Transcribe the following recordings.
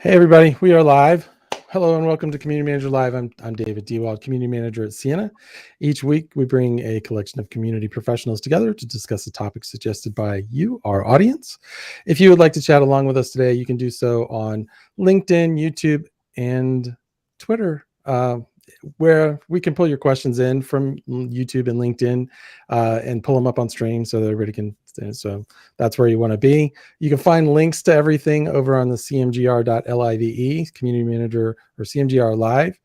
Hey everybody, we are live. Hello and welcome to Community Manager Live. I'm David Dewald, Community Manager at Sienna. Each week we bring a collection of community professionals together to discuss a topic suggested by you, our audience. If you would like to chat along with us today, you can do so on LinkedIn, YouTube, and Twitter, where we can pull your questions in from YouTube and LinkedIn and pull them up on stream so that everybody can. So that's where you want to be. You can find links to everything over on the cmgr.live, Community Manager or CMGR Live.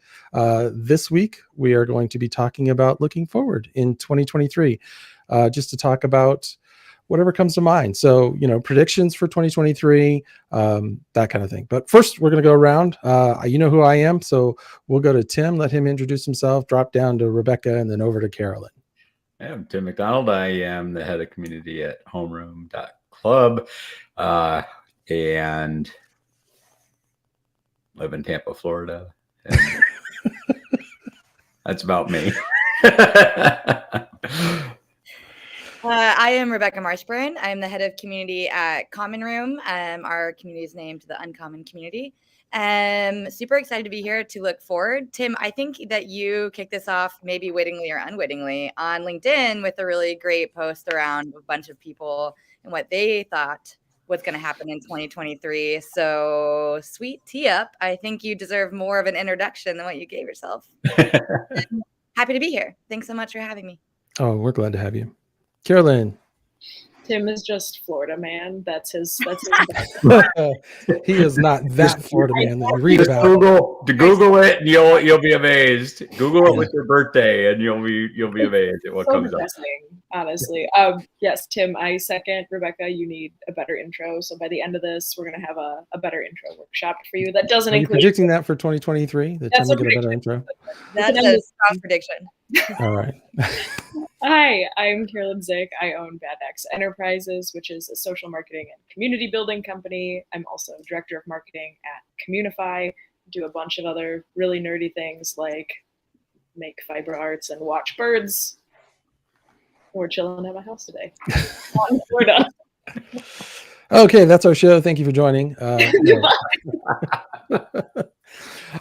This week, we are going to be talking about looking forward in 2023, just to talk about whatever comes to mind. So, predictions for 2023, that kind of thing. But first, we're going to go around. You know who I am, so we'll go to Tim, let him introduce himself, drop down to Rebecca, and then over to Carolyn. I'm Tim McDonald. I am the head of community at homeroom.club and live in Tampa, Florida. And that's about me. I am Rebecca Marshburn. I'm the head of community at Common Room. Our community is named the Uncommon Community. Super excited to be here to look forward. Tim, I think that you kicked this off maybe wittingly or unwittingly on LinkedIn with a really great post around a bunch of people and what they thought was going to happen in 2023. So sweet tee up. I think you deserve more of an introduction than what you gave yourself. Happy to be here. Thanks so much for having me. Oh, we're glad to have you. Carolyn. Tim is just Florida man. That's his He is not that Florida man that you read just about. Google it and you'll be amazed. Google it with your birthday and you'll be amazed at what comes up. Honestly. Yes, Tim, I second. Rebecca, you need a better intro. So by the end of this, we're gonna have a better intro workship for you. That doesn't include. Are you predicting that for 2023? That Tim will get a better intro? That's a strong prediction. All right. Hi, I'm Carolyn Zick. I own Bad X Enterprises, which is a social marketing and community building company. I'm also director of marketing at Communify. Do a bunch of other really nerdy things like make fiber arts and watch birds. We're chilling at my house today. We're done. Okay, that's our show. Thank you for joining.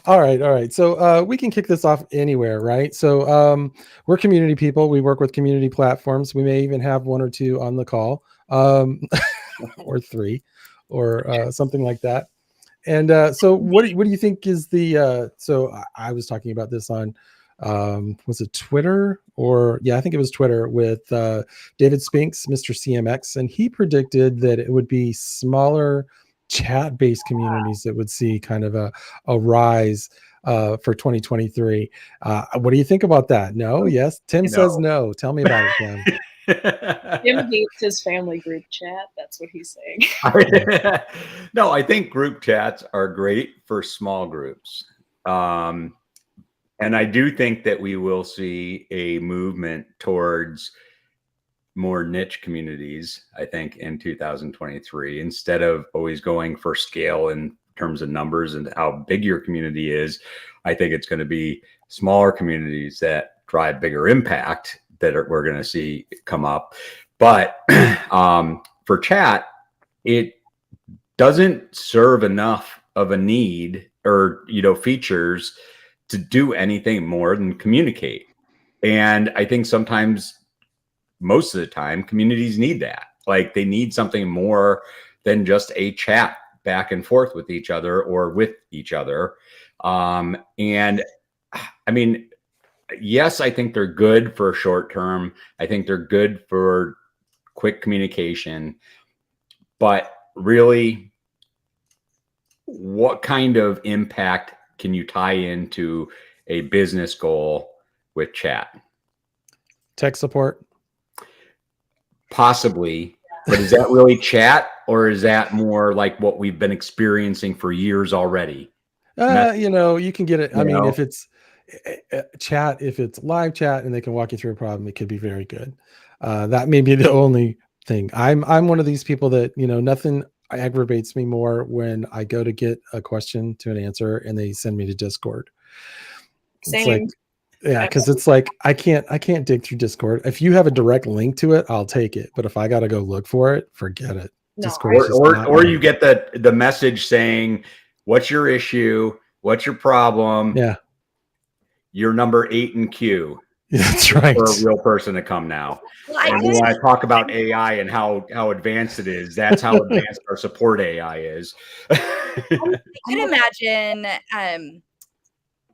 All right. So we can kick this off anywhere, right? So we're community people. We work with community platforms. We may even have one or two on the call, or three, or something like that. And so what do you think is the? So I was talking about this on, was it Twitter or I think it was Twitter with David Spinks, Mr. CMX, and he predicted that it would be smaller chat-based communities that would see kind of a rise for 2023. What do you think about that? No? Yes? Tim says no. Tell me about it, Tim. Tim hates his family group chat. That's what he's saying. No, I think group chats are great for small groups. And I do think that we will see a movement towards more niche communities, I think, in 2023, instead of always going for scale in terms of numbers and how big your community is. I think it's going to be smaller communities that drive bigger impact that we're going to see come up. But for chat, it doesn't serve enough of a need or, features to do anything more than communicate. And I think sometimes, most of the time, communities need that. Like they need something more than just a chat back and forth with each other or with each other. And I mean, yes, I think they're good for short term. I think they're good for quick communication. But really, what kind of impact can you tie into a business goal with chat? Tech support? Possibly, but is that really chat, or is that more like what we've been experiencing for years already? You can get it. I mean, if it's chat, if it's live chat and they can walk you through a problem, it could be very good. That may be the only thing. I'm one of these people that, nothing aggravates me more when I go to get a question to an answer and they send me to Discord. Same. It's like, yeah, because it's like I can't dig through Discord. If you have a direct link to it, I'll take it. But if I gotta go look for it, forget it. No, Discord or you get the message saying What's your issue? What's your problem? Yeah. You're number 8 in queue. That's right. For a real person to come now. Well, And we want to talk about AI and how advanced it is. That's how advanced our support AI is. I can imagine.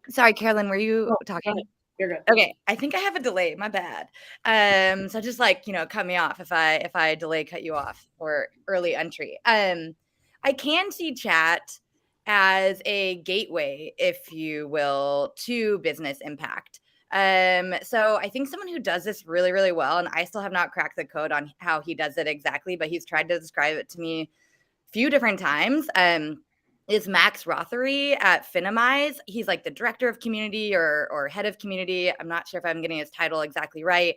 Sorry, Carolyn, were you talking? You're good. Okay, I think I have a delay. My bad. So just like, cut me off if I delay, cut you off, or early entry. I can see chat as a gateway, if you will, to business impact. So I think someone who does this really, really well, and I still have not cracked the code on how he does it exactly, but he's tried to describe it to me a few different times. Is Max Rothery at Finimize. He's like the director of community or head of community. I'm not sure if I'm getting his title exactly right,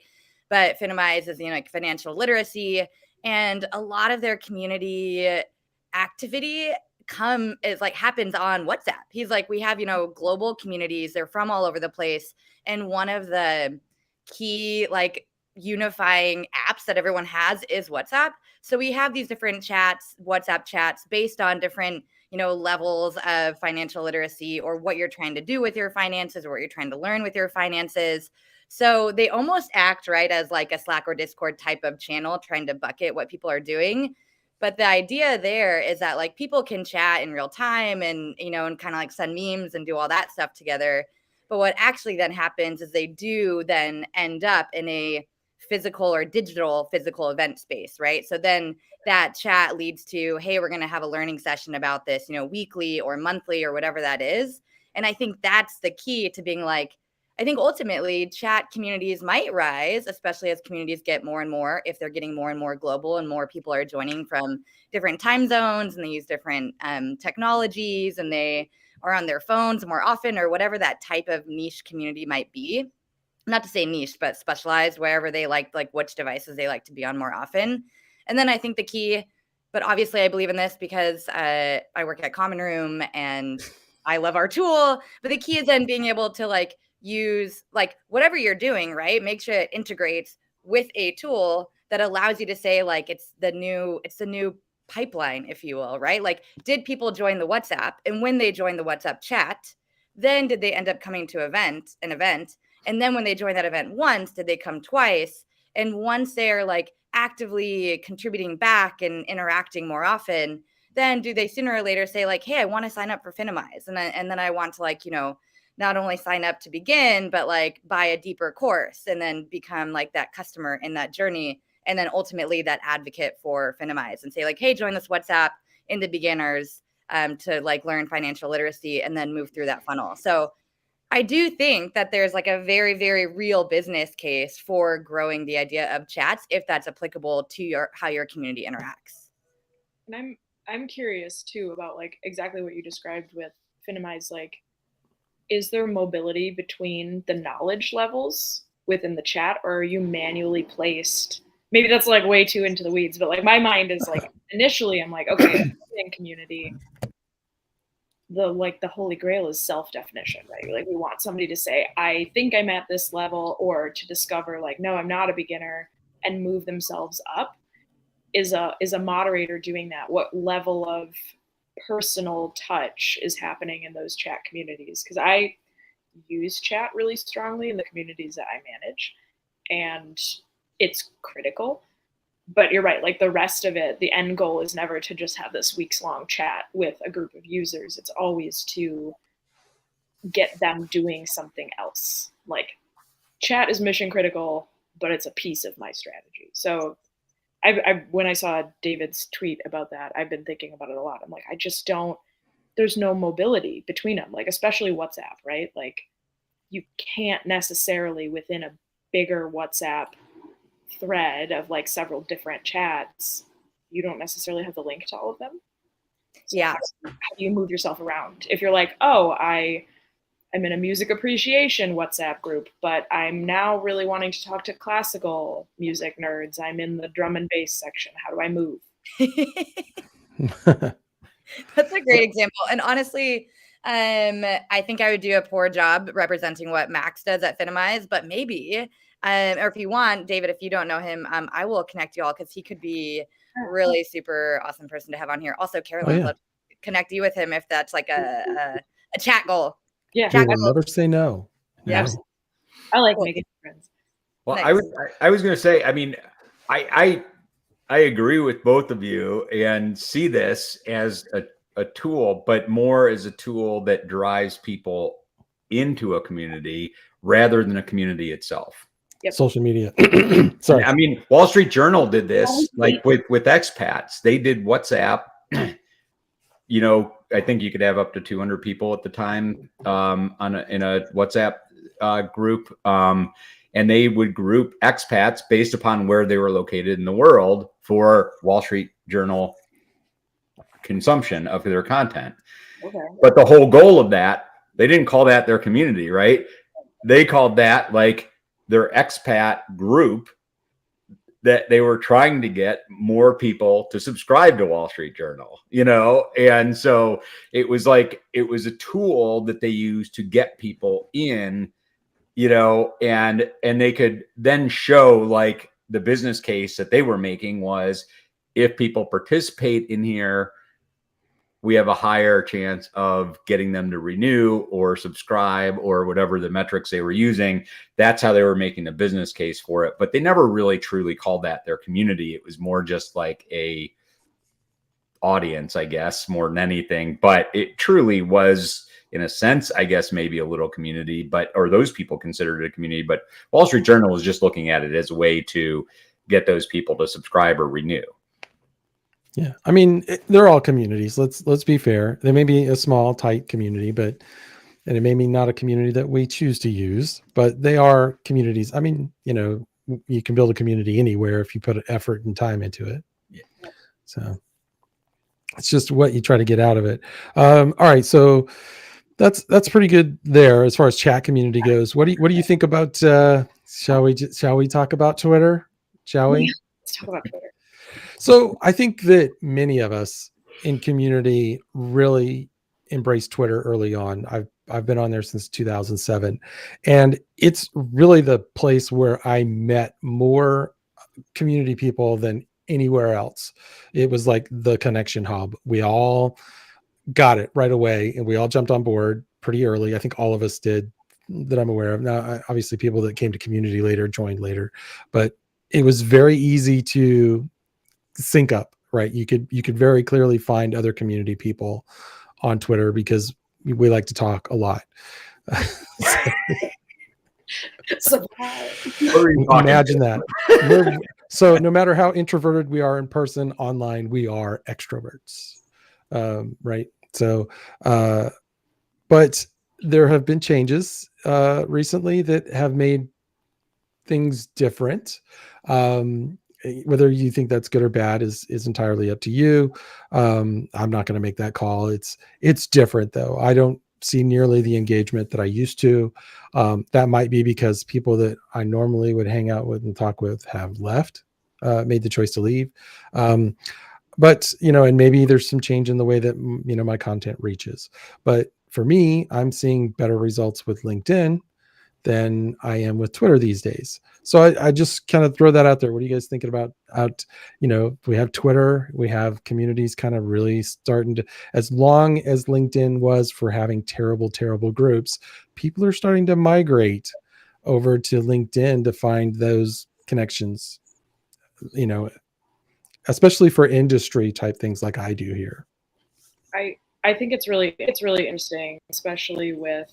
but Finimize is, like financial literacy, and a lot of their community activity happens on WhatsApp. He's like, we have, global communities. They're from all over the place. And one of the key unifying apps that everyone has is WhatsApp. So we have these different chats, WhatsApp chats, based on different levels of financial literacy, or what you're trying to do with your finances, or what you're trying to learn with your finances. So they almost act right as like a Slack or Discord type of channel, trying to bucket what people are doing. But the idea there is that people can chat in real time and, and kind of send memes and do all that stuff together. But what actually then happens is they do then end up in a physical or digital physical event space, right? So then that chat leads to, hey, we're going to have a learning session about this, weekly or monthly or whatever that is. And I think that's the key to being I think ultimately chat communities might rise, especially as communities get more and more, if they're getting more and more global and more people are joining from different time zones and they use different technologies and they are on their phones more often, or whatever that type of niche community might be. Not to say niche, but specialized, wherever they like which devices they like to be on more often. And then I think the key, but obviously I believe in this because I work at Common Room and I love our tool, but the key is then being able to use whatever you're doing, right? Make sure it integrates with a tool that allows you to say it's the new pipeline, if you will, right? Did people join the WhatsApp? And when they joined the WhatsApp chat, then did they end up coming to an event? And then when they join that event once, did they come twice? And once they're actively contributing back and interacting more often, then do they sooner or later say hey, I want to sign up for Finimize. And then I want to not only sign up to begin, but buy a deeper course and then become that customer in that journey. And then ultimately that advocate for Finimize and say hey, join this WhatsApp in the beginners to learn financial literacy and then move through that funnel. So I do think that there's a very, very real business case for growing the idea of chats, if that's applicable to how your community interacts. And I'm curious too about exactly what you described with Finimize. Is there mobility between the knowledge levels within the chat, or are you manually placed? Maybe that's way too into the weeds, but my mind is initially I'm okay, in community, the holy grail is self-definition, right? We want somebody to say, I think I'm at this level, or to discover no, I'm not a beginner, and move themselves up. Is a moderator doing that? What level of personal touch is happening in those chat communities? Because I use chat really strongly in the communities that I manage, and it's critical. But you're right, the rest of it, the end goal is never to just have this weeks-long chat with a group of users. It's always to get them doing something else. Chat is mission critical, but it's a piece of my strategy. So when I saw David's tweet about that, I've been thinking about it a lot. I'm I just don't, there's no mobility between them, especially WhatsApp, right? You can't necessarily within a bigger WhatsApp thread of several different chats, you don't necessarily have the link to all of them. So yeah. How do you move yourself around? If you're oh, I'm in a music appreciation WhatsApp group, but I'm now really wanting to talk to classical music nerds. I'm in the drum and bass section. How do I move? That's a great example. And honestly, I think I would do a poor job representing what Max does at Finimize, but maybe, or if you want, David, if you don't know him, I will connect you all because he could be a really super awesome person to have on here. Also, Carolyn, connect you with him if that's like a chat goal. Yeah, We will never say no. Yeah. No. I like Cool. making friends. Well, Nice. I was going to say, I mean, I agree with both of you and see this as a tool, but more as a tool that drives people into a community rather than a community itself. Yep. Social media. And, Sorry. I mean, Wall Street Journal did this, like with expats. They did WhatsApp. You know, I think you could have up to 200 people at the time in a WhatsApp group. And they would group expats based upon where they were located in the world for Wall Street Journal consumption of their content. Okay. But the whole goal of that, they didn't call that their community, right? They called that like their expat group that they were trying to get more people to subscribe to Wall Street Journal, you know? And so it was like, it was a tool that they used to get people in, you know, and they could then show like the business case that they were making was if people participate in here, we have a higher chance of getting them to renew or subscribe or whatever the metrics they were using. That's how they were making the business case for it. But they never really truly called that their community. It was more just like a audience, I guess, more than anything. But it truly was, in a sense, I guess, maybe a little community, or those people considered it a community. But Wall Street Journal was just looking at it as a way to get those people to subscribe or renew. Yeah, I mean, they're all communities. Let's be fair. They may be a small, tight community, and it may be not a community that we choose to use, but they are communities. I mean, you know, you can build a community anywhere if you put effort and time into it. Yeah. So it's just what you try to get out of it. All right, so that's pretty good there as far as chat community goes. What do you think about? Shall we talk about Twitter? Shall we? Let's talk about Twitter. So I think that many of us in community really embraced Twitter early on. I've been on there since 2007, and it's really the place where I met more community people than anywhere else. It was like the connection hub. We all got it right away, and we all jumped on board pretty early. I think all of us did that I'm aware of. Now, obviously, people that came to community later joined later, but it was very easy to sync up, right? You could very clearly find other community people on Twitter because we like to talk a lot. Imagine that. So no matter how introverted we are in person, online we are extroverts, right? So, but there have been changes recently that have made things different. Whether you think that's good or bad is entirely up to you. I'm not going to make that call. It's different though. I don't see nearly the engagement that I used to. That might be because people that I normally would hang out with and talk with have left, made the choice to leave. But, you know, and maybe there's some change in the way that, you know, my content reaches. But for me, I'm seeing better results with LinkedIn than I am with Twitter these days. So I just kind of throw that out there. What are you guys thinking about? You know, we have Twitter, we have communities kind of really starting to, as long as LinkedIn was for having terrible, terrible groups, people are starting to migrate over to LinkedIn to find those connections, you know, especially for industry type things like I do here. I think it's really interesting, especially with,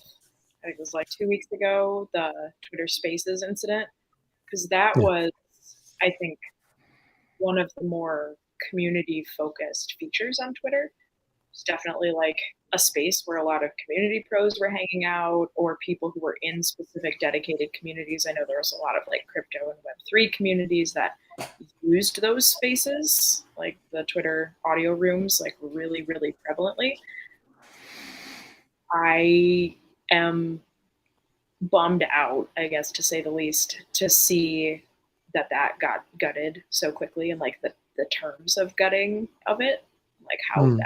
I think it was like 2 weeks ago, the Twitter Spaces incident, because that was, I think, one of the more community-focused features on Twitter. It's definitely like a space where a lot of community pros were hanging out, or people who were in specific dedicated communities. I know there was a lot of like crypto and Web3 communities that used those spaces, like the Twitter audio rooms, like really, really prevalently. I am bummed out, I guess, to say the least, to see that got gutted so quickly, and like the terms of gutting of it, like how that went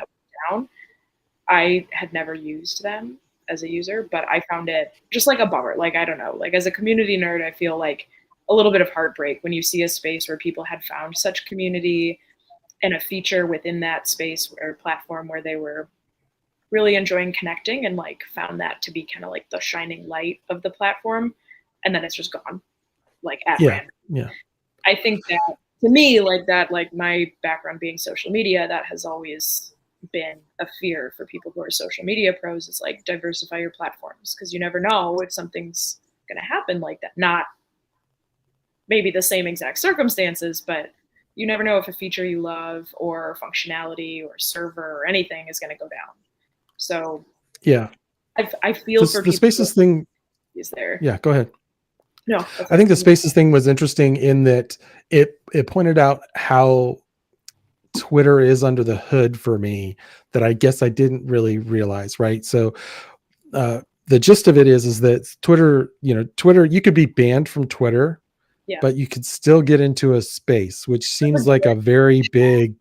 down. I had never used them as a user, but I found it just like a bummer. Like, I don't know, like as a community nerd, I feel like a little bit of heartbreak when you see a space where people had found such community and a feature within that space or platform where they were really enjoying connecting and like found that to be kind of like the shining light of the platform, and then it's just gone like at random. Yeah. I think that to me, like my background being social media, that has always been a fear for people who are social media pros. Is like diversify your platforms, because you never know if something's going to happen like that. Not maybe the same exact circumstances, but you never know if a feature you love or functionality or server or anything is going to go down. So yeah, I feel for the people Spaces thing. is there. Yeah, go ahead. No, I think the Spaces thing was interesting in that it pointed out how Twitter is under the hood for me that I guess I didn't really realize, right? So the gist of it is that Twitter, you could be banned from Twitter, but you could still get into a space, which seems like a very big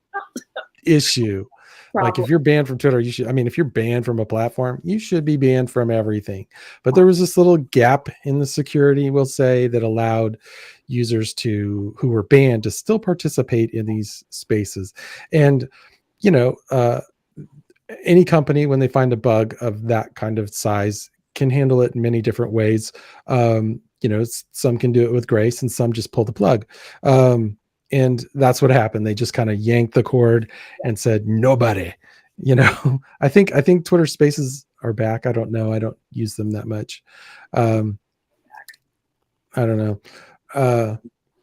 issue. Like if you're banned from Twitter, if you're banned from a platform, you should be banned from everything. But there was this little gap in the security, we'll say, that allowed users who were banned to still participate in these spaces. And, any company, when they find a bug of that kind of size, can handle it in many different ways. Some can do it with grace and some just pull the plug. And that's what happened. They just kind of yanked the cord and said, nobody, I think Twitter Spaces are back. I don't know. I don't use them that much. I don't know.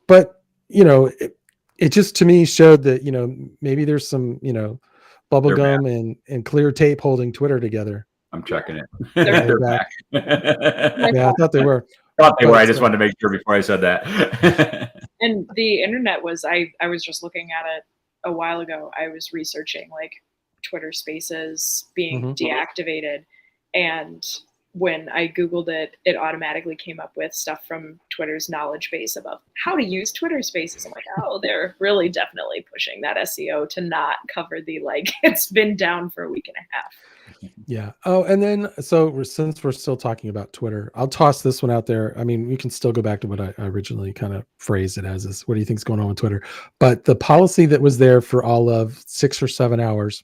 But it just to me showed that, maybe there's some, bubble gum and clear tape holding Twitter together. I'm checking it. They're back. Yeah, I thought they were. I just wanted to make sure before I said that. And the internet was, I was just looking at it a while ago. I was researching like Twitter Spaces being deactivated. And when I Googled it, it automatically came up with stuff from Twitter's knowledge base about how to use Twitter Spaces. I'm like, oh, they're really definitely pushing that SEO to not cover the, like, it's been down for a week and a half. Yeah. Oh, and then, since we're still talking about Twitter, I'll toss this one out there. I mean, we can still go back to what I originally kind of phrased it as is, what do you think is going on with Twitter? But the policy that was there for all of 6 or 7 hours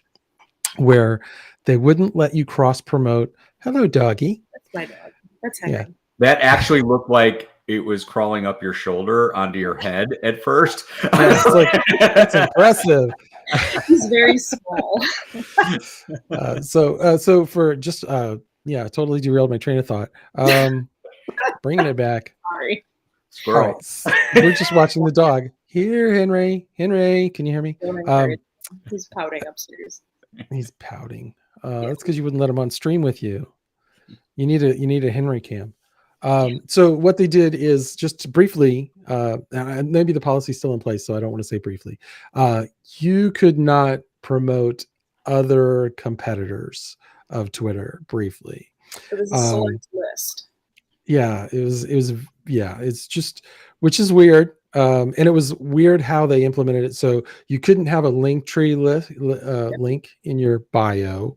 where they wouldn't let you cross promote. Hello, doggy. That's my dog. That's Henry. Yeah. That actually looked like it was crawling up your shoulder onto your head at first. Yeah, it's like, that's impressive. He's very small. So for just totally derailed my train of thought. Bringing it back. Sorry. Squirrel. Right. We're just watching the dog. Here, Henry, can you hear me? He's pouting upstairs. He's pouting. That's because you wouldn't let him on stream with you. You need a Henry cam. So what they did is just briefly, and maybe the policy is still in place, so I don't want to say briefly. You could not promote other competitors of Twitter briefly. It was a select list. Yeah, it was. It's just, which is weird. And it was weird how they implemented it. So you couldn't have a link tree link in your bio,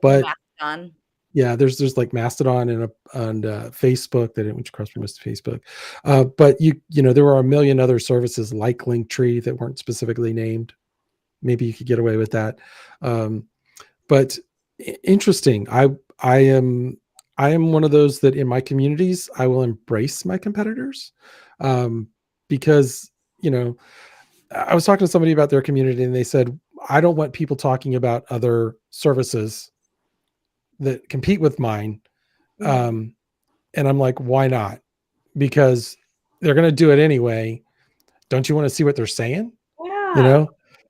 but yeah, there's like Mastodon and Facebook that which cross promotes to Facebook. But there were a million other services like Linktree that weren't specifically named. Maybe you could get away with that. But interesting. I am one of those that in my communities, I will embrace my competitors. Because, I was talking to somebody about their community and they said, I don't want people talking about other services that compete with mine. And I'm like, why not? Because they're going to do it anyway. Don't you want to see what they're saying? Yeah.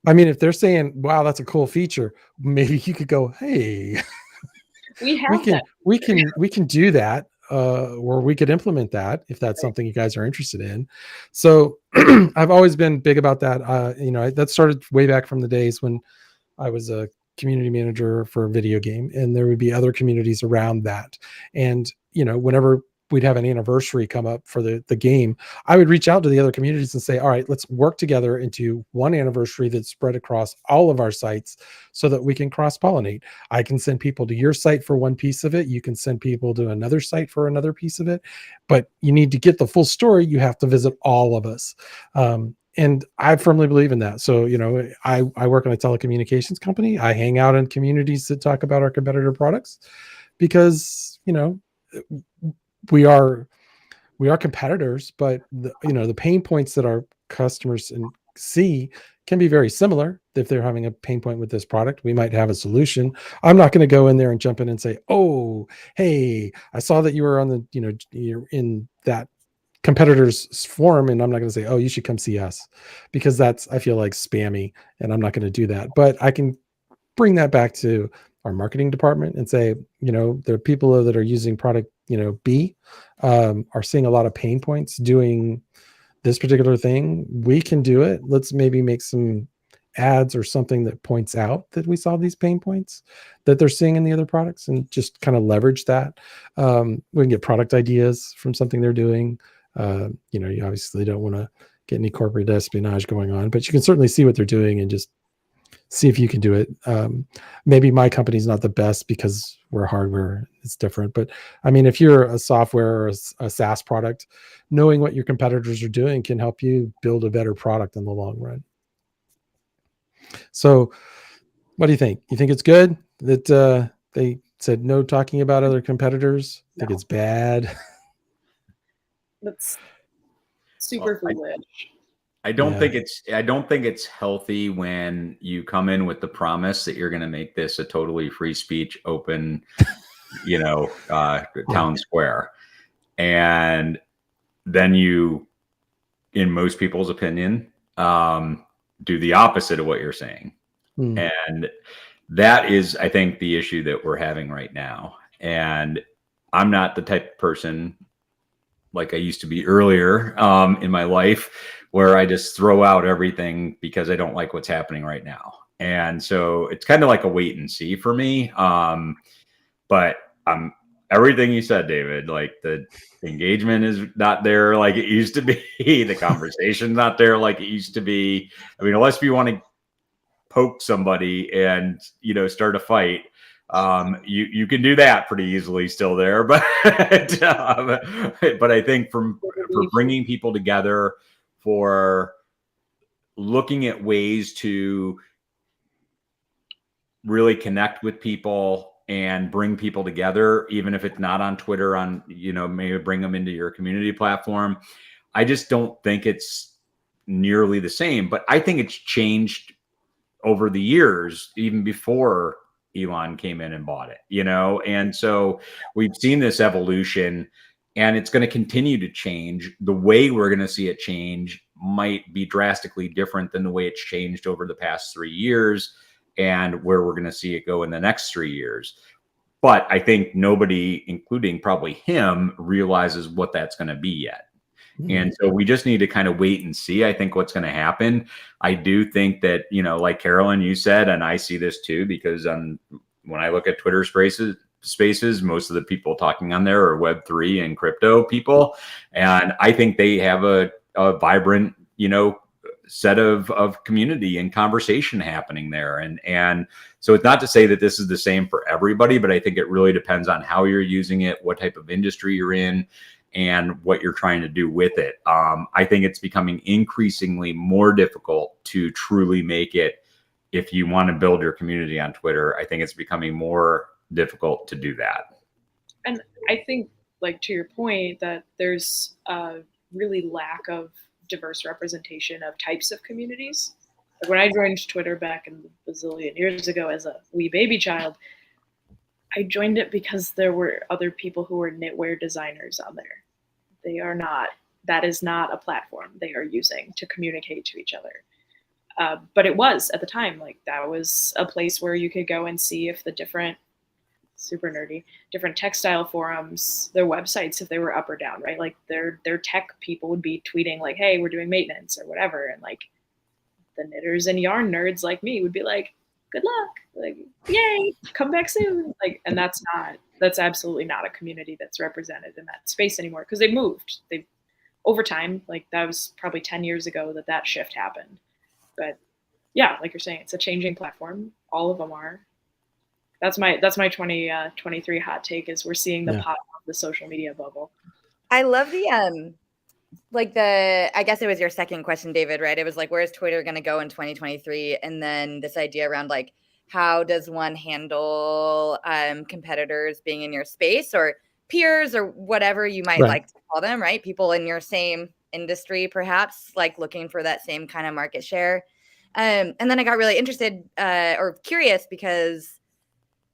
If they're saying, wow, that's a cool feature, maybe you could go, hey, we can do that. Or we could implement that if that's something you guys are interested in. So I've always been big about that. That started way back from the days when I was a community manager for a video game, and there would be other communities around that. And, whenever we'd have an anniversary come up for the game, I would reach out to the other communities and say, all right, let's work together into one anniversary that's spread across all of our sites so that we can cross-pollinate. I can send people to your site for one piece of it. You can send people to another site for another piece of it, but you need to get the full story. You have to visit all of us. and I firmly believe in that. So, I work in a telecommunications company. I hang out in communities that talk about our competitor products because, we are competitors, but the pain points that our customers see can be very similar. If they're having a pain point with this product, we might have a solution. I'm not going to go in there and jump in and say, oh, hey, I saw that you were on the, you're in that competitors forum, and I'm not going to say, oh, you should come see us, because that's, I feel like, spammy, and I'm not going to do that. But I can bring that back to our marketing department and say, the people that are using product, B, are seeing a lot of pain points doing this particular thing. We can do it. Let's maybe make some ads or something that points out that we solve these pain points that they're seeing in the other products, and just kind of leverage that. We can get product ideas from something they're doing. You obviously don't want to get any corporate espionage going on, but you can certainly see what they're doing and just see if you can do it. Maybe my company's not the best because we're hardware, it's different. But I mean, if you're a software or a SaaS product, knowing what your competitors are doing can help you build a better product in the long run. So what do you think? You think it's good that they said no talking about other competitors? Think it's bad? That's super foolish. I don't think it's healthy when you come in with the promise that you're going to make this a totally free speech, open, town square. And then you, in most people's opinion, do the opposite of what you're saying. And that is, I think, the issue that we're having right now. And I'm not the type of person like I used to be earlier in my life, where I just throw out everything because I don't like what's happening right now. And so it's kind of like a wait and see for me. But everything you said, David, like the engagement is not there like it used to be. The conversation's not there like it used to be. I mean, unless you want to poke somebody and, start a fight, you can do that pretty easily still there. But but I think for bringing people together, for looking at ways to really connect with people and bring people together, even if it's not on Twitter, on, maybe bring them into your community platform. I just don't think it's nearly the same, but I think it's changed over the years, even before Elon came in and bought it, and so we've seen this evolution, and it's going to continue to change. The way we're going to see it change might be drastically different than the way it's changed over the past 3 years, and where we're going to see it go in the next 3 years. But I think nobody, including probably him, realizes what that's going to be yet. And so we just need to kind of wait and see, I think, what's going to happen. I do think that, like Carolyn, you said, and I see this too, because when I look at Twitter spaces, most of the people talking on there are Web3 and crypto people. And I think they have a vibrant, set of community and conversation happening there. And so it's not to say that this is the same for everybody, but I think it really depends on how you're using it, what type of industry you're in, and what you're trying to do with it. I think it's becoming increasingly more difficult to truly make it. If you want to build your community on Twitter, I think it's becoming more difficult to do that. And I think, like, to your point, that there's a really lack of diverse representation of types of communities. Like when I joined Twitter back in a bazillion years ago as a wee baby child, I joined it because there were other people who were knitwear designers on there. That is not a platform they are using to communicate to each other. But it was, at the time, like, that was a place where you could go and see if the different, super nerdy, different textile forums, their websites, if they were up or down, right? Like their tech people would be tweeting like, hey, we're doing maintenance or whatever. And like the knitters and yarn nerds like me would be like, good luck, like, yay, come back soon. Like, and that's absolutely not a community that's represented in that space anymore, because they moved. Over time, like that was probably 10 years ago that shift happened. But yeah, like you're saying, it's a changing platform. All of them are. That's my 2023 hot take, is we're seeing the pop of the social media bubble. I love the like I guess it was your second question, David, right? It was like, where's Twitter going to go in 2023? And then this idea around like, how does one handle competitors being in your space or peers or whatever you might Right. like to call them, right? People in your same industry, perhaps like looking for that same kind of market share. And then I got really interested or curious because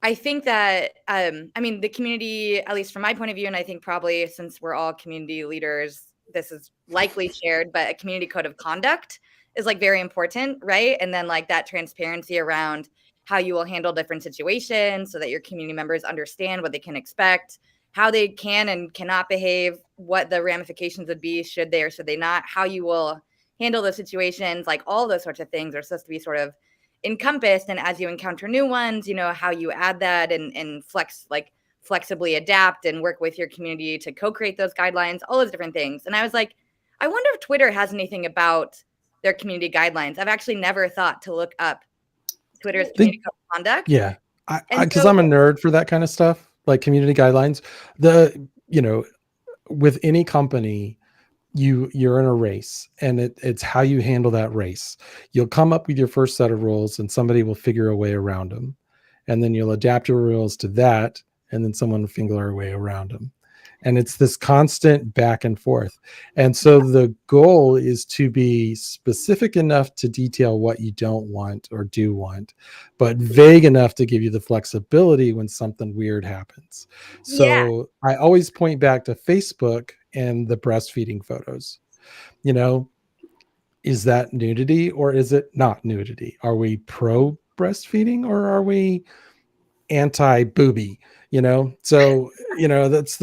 I think that, I mean, the community, at least from my point of view, and I think probably since we're all community leaders, this is likely shared, but a community code of conduct is like very important, right? And then like that transparency around how you will handle different situations so that your community members understand what they can expect, how they can and cannot behave, what the ramifications would be should they or should they not, how you will handle those situations, like all those sorts of things are supposed to be sort of encompassed. And as you encounter new ones, you know, how you add that and flexibly adapt and work with your community to co-create those guidelines, all those different things. And I was like, I wonder if Twitter has anything about their community guidelines. I've actually never thought to look up Twitter's community code of conduct. Yeah, And because so- I'm a nerd for that kind of stuff, like community guidelines. With any company, you're in a race, and it's how you handle that race. You'll come up with your first set of rules, and somebody will figure a way around them, and then you'll adapt your rules to that, and then someone will figure a way around them. And it's this constant back and forth. And so the goal is to be specific enough to detail what you don't want or do want, but vague enough to give you the flexibility when something weird happens. So I always point back to Facebook and the breastfeeding photos. You know, is that nudity or is it not nudity? Are we pro breastfeeding or are we anti booby? So that's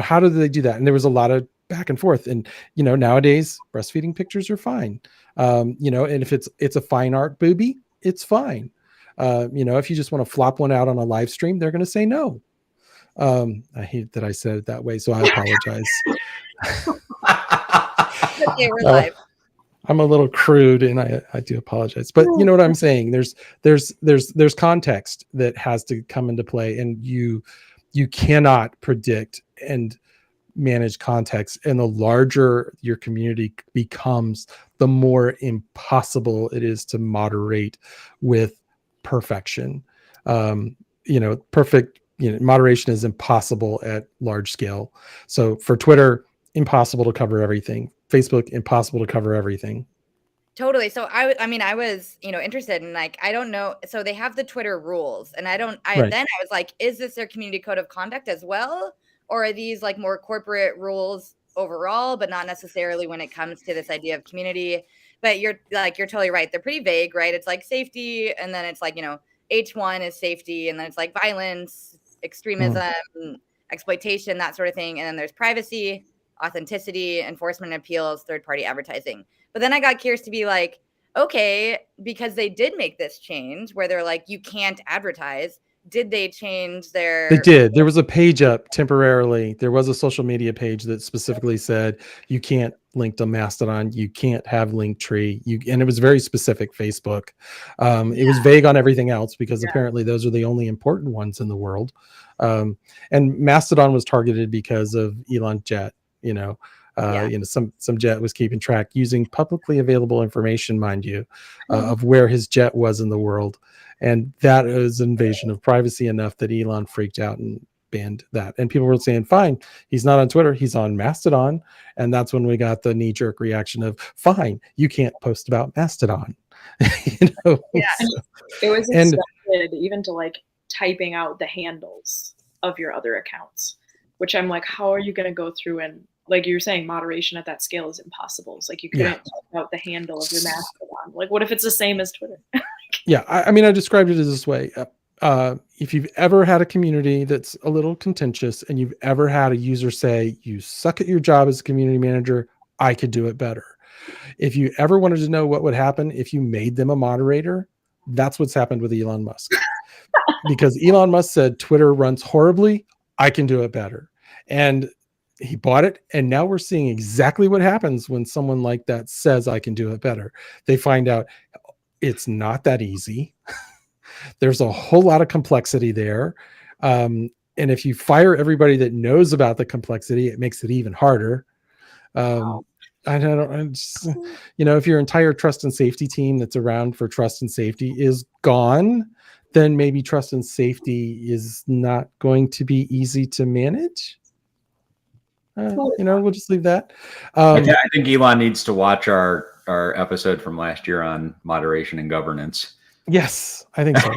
how do they do that? And there was a lot of back and forth. And nowadays breastfeeding pictures are fine. And if it's a fine art booby, it's fine. If you just want to flop one out on a live stream, they're going to say no. I hate that I said it that way, so I apologize. Okay, we're live. I'm a little crude, and I do apologize, but you know what I'm saying. There's context that has to come into play, and you cannot predict and manage context. And the larger your community becomes, the more impossible it is to moderate with perfection. Perfect. Moderation is impossible at large scale. So for Twitter, impossible to cover everything. Facebook, impossible to cover everything. Totally. So I was, interested in like, I don't know. So they have the Twitter rules and then I was like, is this their community code of conduct as well? Or are these like more corporate rules overall, but not necessarily when it comes to this idea of community? But you're totally right. They're pretty vague, right? It's like safety. And then it's like, H1 is safety. And then it's like violence, extremism, exploitation, that sort of thing. And then there's privacy, authenticity, enforcement appeals, third-party advertising. But then I got curious to be like, okay, because they did make this change where they're like, you can't advertise. Did they change their... They did. There was a page up temporarily. There was a social media page that specifically said you can't link to Mastodon. You can't have Linktree. And it was very specific, Facebook. It was vague on everything else because apparently those are the only important ones in the world. And Mastodon was targeted because of Elon Jet, some jet was keeping track using publicly available information, mind you, of where his jet was in the world. And that is invasion of privacy enough that Elon freaked out and banned that. And people were saying, fine, he's not on Twitter, he's on Mastodon. And that's when we got the knee-jerk reaction of, fine, you can't post about Mastodon. It was expected even to like typing out the handles of your other accounts, which I'm like, how are you going to go through and, like you're saying, moderation at that scale is impossible. It's like you couldn't type out the handle of your Mastodon. Like, what if it's the same as Twitter? I described it as this way. If you've ever had a community that's a little contentious and you've ever had a user say, you suck at your job as a community manager, I could do it better. If you ever wanted to know what would happen if you made them a moderator, that's what's happened with Elon Musk. Because Elon Musk said, Twitter runs horribly, I can do it better. And he bought it. And now we're seeing exactly what happens when someone like that says, I can do it better. They find out it's not that easy. There's a whole lot of complexity there. And if you fire everybody that knows about the complexity, it makes it even harder. I don't, if your entire trust and safety team that's around for trust and safety is gone, then maybe trust and safety is not going to be easy to manage. We'll just leave that. I think Elon needs to watch our episode from last year on moderation and governance. Yes, I think so.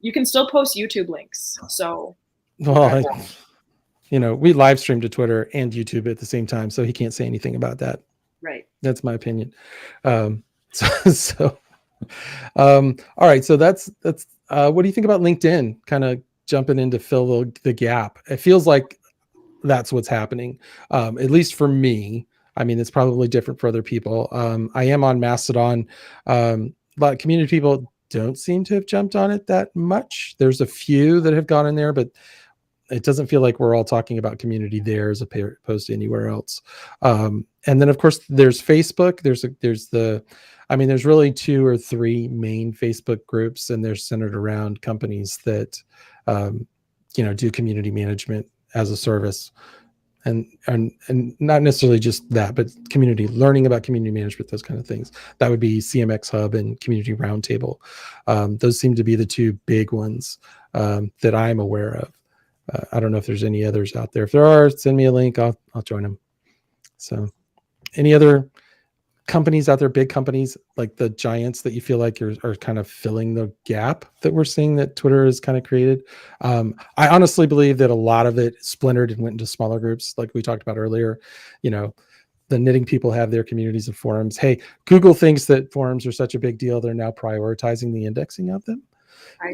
You can still post YouTube links. So, well, we live stream to Twitter and YouTube at the same time, so he can't say anything about that. Right. That's my opinion. All right. So that's what do you think about LinkedIn kind of jumping in to fill the gap? It feels like that's what's happening, at least for me. I mean, it's probably different for other people. I am on Mastodon. A lot of community people don't seem to have jumped on it that much. There's a few that have gone in there, but it doesn't feel like we're all talking about community there as opposed to anywhere else. And then of course there's Facebook. There's really 2 or 3 main Facebook groups, and they're centered around companies that, do community management as a service, and not necessarily just that, but learning about community management, those kind of things. That would be CMX Hub and Community Roundtable. Those seem to be the 2 big ones that I'm aware of. I don't know if there's any others out there. If there are, send me a link. I'll join them. So, any other companies out there, big companies like the giants that you feel like are kind of filling the gap that we're seeing that Twitter has kind of created? I honestly believe that a lot of it splintered and went into smaller groups, like we talked about earlier. The knitting people have their communities of forums. Hey, Google thinks that forums are such a big deal. They're now prioritizing the indexing of them.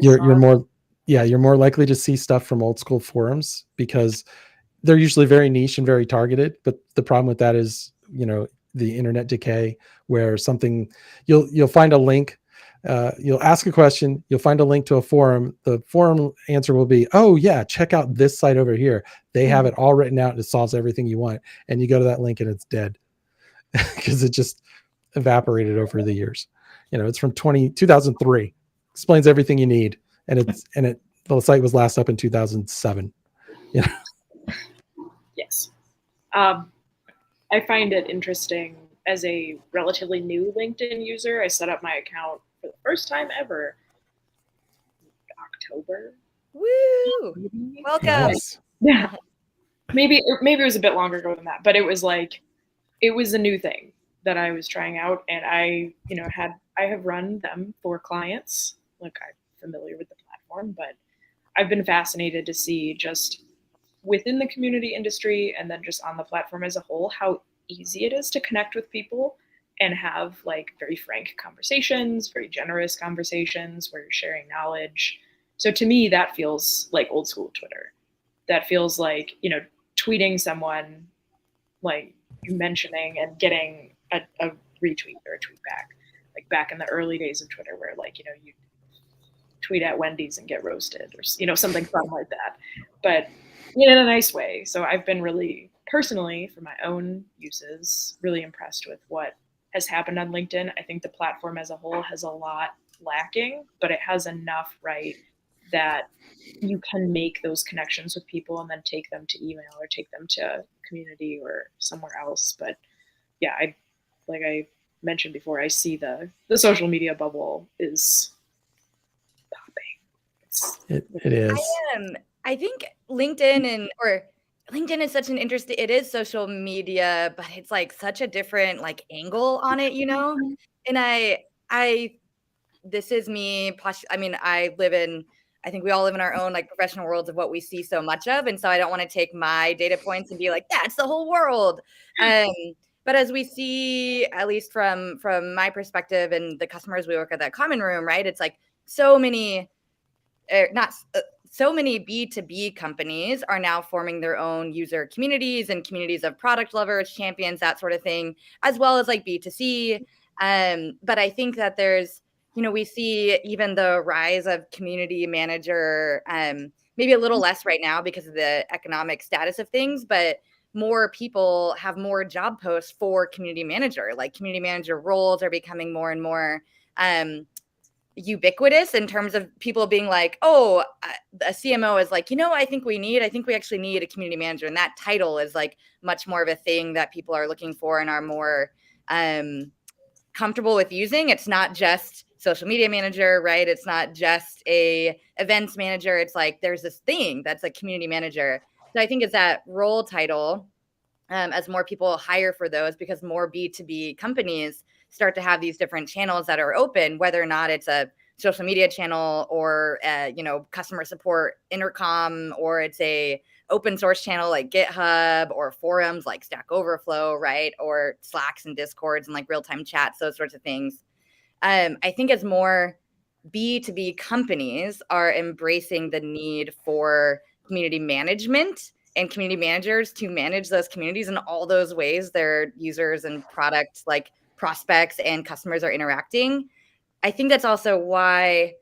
You're more likely to see stuff from old school forums because they're usually very niche and very targeted. But the problem with that is, the internet decay, where you'll find a link, you'll ask a question, you'll find a link to a forum. The forum answer will be, oh yeah, check out this site over here. They have it all written out and it solves everything you want. And you go to that link and it's dead because it just evaporated over the years. It's from 2003, explains everything you need. And the site was last up in 2007. Yes. I find it interesting as a relatively new LinkedIn user. I set up my account for the first time ever October. Woo! Welcome. Nice. Yeah. Maybe it was a bit longer ago than that, but it was a new thing that I was trying out, and I have run them for clients. Like, I'm familiar with the platform, but I've been fascinated to see just within the community industry and then just on the platform as a whole, how easy it is to connect with people and have very frank conversations, very generous conversations where you're sharing knowledge. So to me, that feels like old school Twitter. That feels like, tweeting someone, like mentioning and getting a retweet or a tweet back, like back in the early days of Twitter where you tweet at Wendy's and get roasted or, something fun like that. But in a nice way. So I've been really personally, for my own uses, really impressed with what has happened on LinkedIn. I think the platform as a whole has a lot lacking, but it has enough, right, that you can make those connections with people and then take them to email or take them to community or somewhere else. But yeah, like I mentioned before, I see the social media bubble is popping. It is. I think LinkedIn is such an interesting, it is social media, but it's such a different angle on it, and this is me. I think we all live in our own professional worlds of what we see so much of. And so I don't want to take my data points and be like, that's the whole world. But as we see, at least from my perspective and the customers we work at that common room, right? It's so many B2B companies are now forming their own user communities and communities of product lovers, champions, that sort of thing, as well as B2C. But I think that there's, we see even the rise of community manager, maybe a little less right now because of the economic status of things, but more people have more job posts for community manager. Community manager roles are becoming more and more ubiquitous in terms of people being like, oh, a CMO is like, I think we actually need a community manager. And that title is like much more of a thing that people are looking for and are more comfortable with using. It's not just social media manager, right? It's not just a events manager. It's like, there's this thing that's a community manager. So I think it's that role title as more people hire for those, because more B2B companies start to have these different channels that are open, whether or not it's a social media channel or customer support intercom, or it's a open source channel like GitHub, or forums like Stack Overflow, right? Or Slacks and Discords and like real-time chats, those sorts of things. I think as more B2B companies are embracing the need for community management and community managers to manage those communities in all those ways their users and products like prospects and customers are interacting. I think that's also why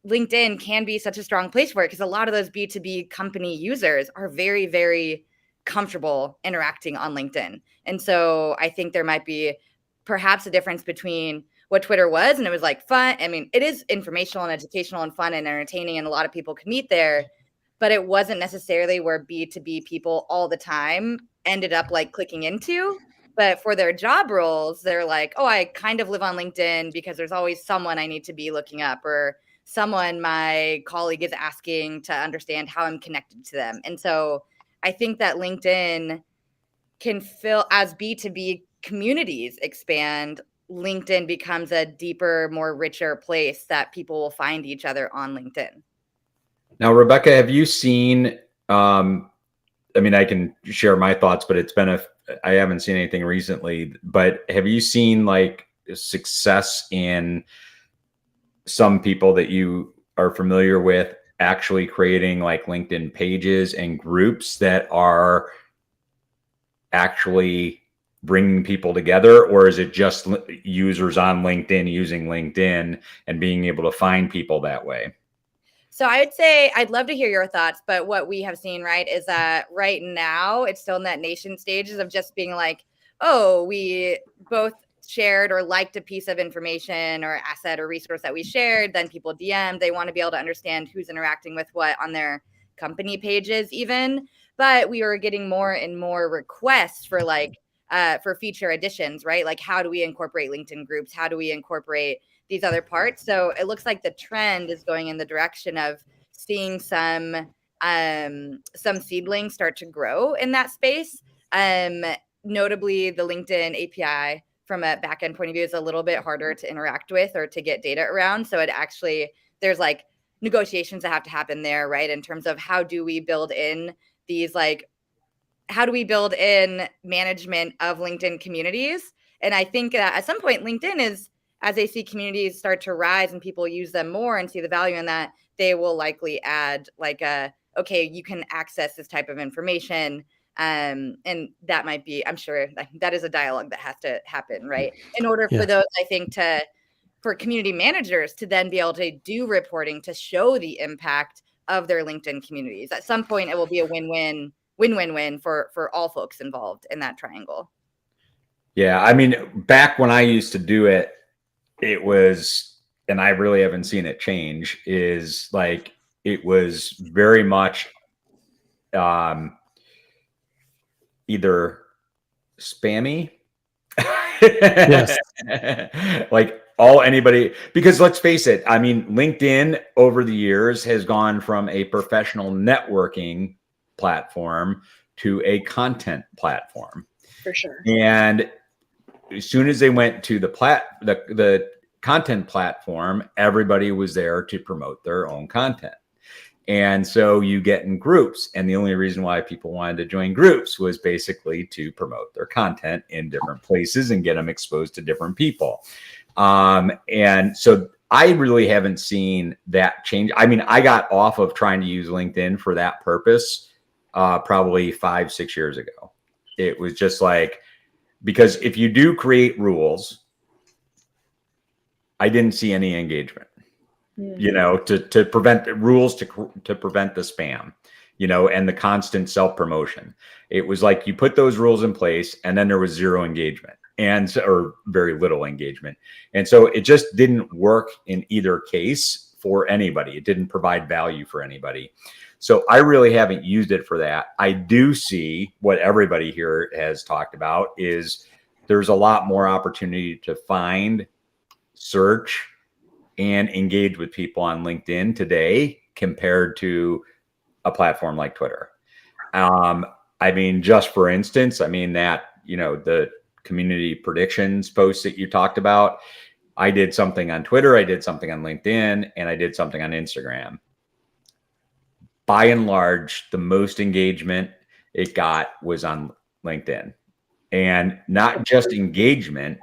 LinkedIn can be such a strong place for it, because a lot of those B2B company users are very, very comfortable interacting on LinkedIn. And so I think there might be perhaps a difference between what Twitter was, and it was like fun. I mean, it is informational and educational and fun and entertaining, and a lot of people could meet there, but it wasn't necessarily where B2B people all the time ended up like clicking into. But for their job roles, they're like, oh, I kind of live on LinkedIn because there's always someone I need to be looking up, or someone my colleague is asking to understand how I'm connected to them. And so I think that LinkedIn can fill, as B2B communities expand, LinkedIn becomes a deeper, more richer place that people will find each other on LinkedIn. Now, Rebecca, have you seen, I mean, I can share my thoughts, but I haven't seen anything recently, but have you seen like success in some people that you are familiar with actually creating like LinkedIn pages and groups that are actually bringing people together? Or is it just users on LinkedIn using LinkedIn and being able to find people that way? So I would say I'd love to hear your thoughts, but what we have seen, right, is that right now it's still in that nation stages of just being like, oh, we both shared or liked a piece of information or asset or resource that we shared. Then people DM, they want to be able to understand who's interacting with what on their company pages even. But we were getting more and more requests for like, for feature additions, right? Like, how do we incorporate LinkedIn groups? How do we incorporate these other parts? So it looks like the trend is going in the direction of seeing some seedlings start to grow in that space. Notably, the LinkedIn API from a backend point of view is a little bit harder to interact with or to get data around. So it actually, there's like negotiations that have to happen there, right? In terms of how do we build in these, like, how do we build in management of LinkedIn communities? And I think that at some point, LinkedIn is, as they see communities start to rise and people use them more and see the value in that, they will likely add like okay, you can access this type of information. And that might be, I'm sure that is a dialogue that has to happen, right? In order for those, I think, for community managers to then be able to do reporting to show the impact of their LinkedIn communities. At some point, it will be a win-win for all folks involved in that triangle. Yeah, I mean, back when I used to do it, it was, and I really haven't seen it change, is like, it was very much either spammy. Yes. Like anybody, because let's face it, I mean, LinkedIn over the years has gone from a professional networking platform to a content platform. For sure. And as soon as they went to the content platform, everybody was there to promote their own content. And so you get in groups, and the only reason why people wanted to join groups was basically to promote their content in different places and get them exposed to different people. And so I really haven't seen that change. I mean, I got off of trying to use LinkedIn for that purpose probably 5-6 years ago. It was just like, because if you do create rules, I didn't see any engagement. You know, to prevent rules, to prevent the spam, you know, and the constant self-promotion. It was like you put those rules in place and then there was zero engagement. or very little engagement. And so it just didn't work in either case for anybody. It didn't provide value for anybody. So I really haven't used it for that. I do see what everybody here has talked about is there's a lot more opportunity to find, search, and engage with people on LinkedIn today compared to a platform like Twitter. I mean, just for instance, that, the community predictions post that you talked about, I did something on Twitter, I did something on LinkedIn, and I did something on Instagram. By and large, the most engagement it got was on LinkedIn. And not just engagement.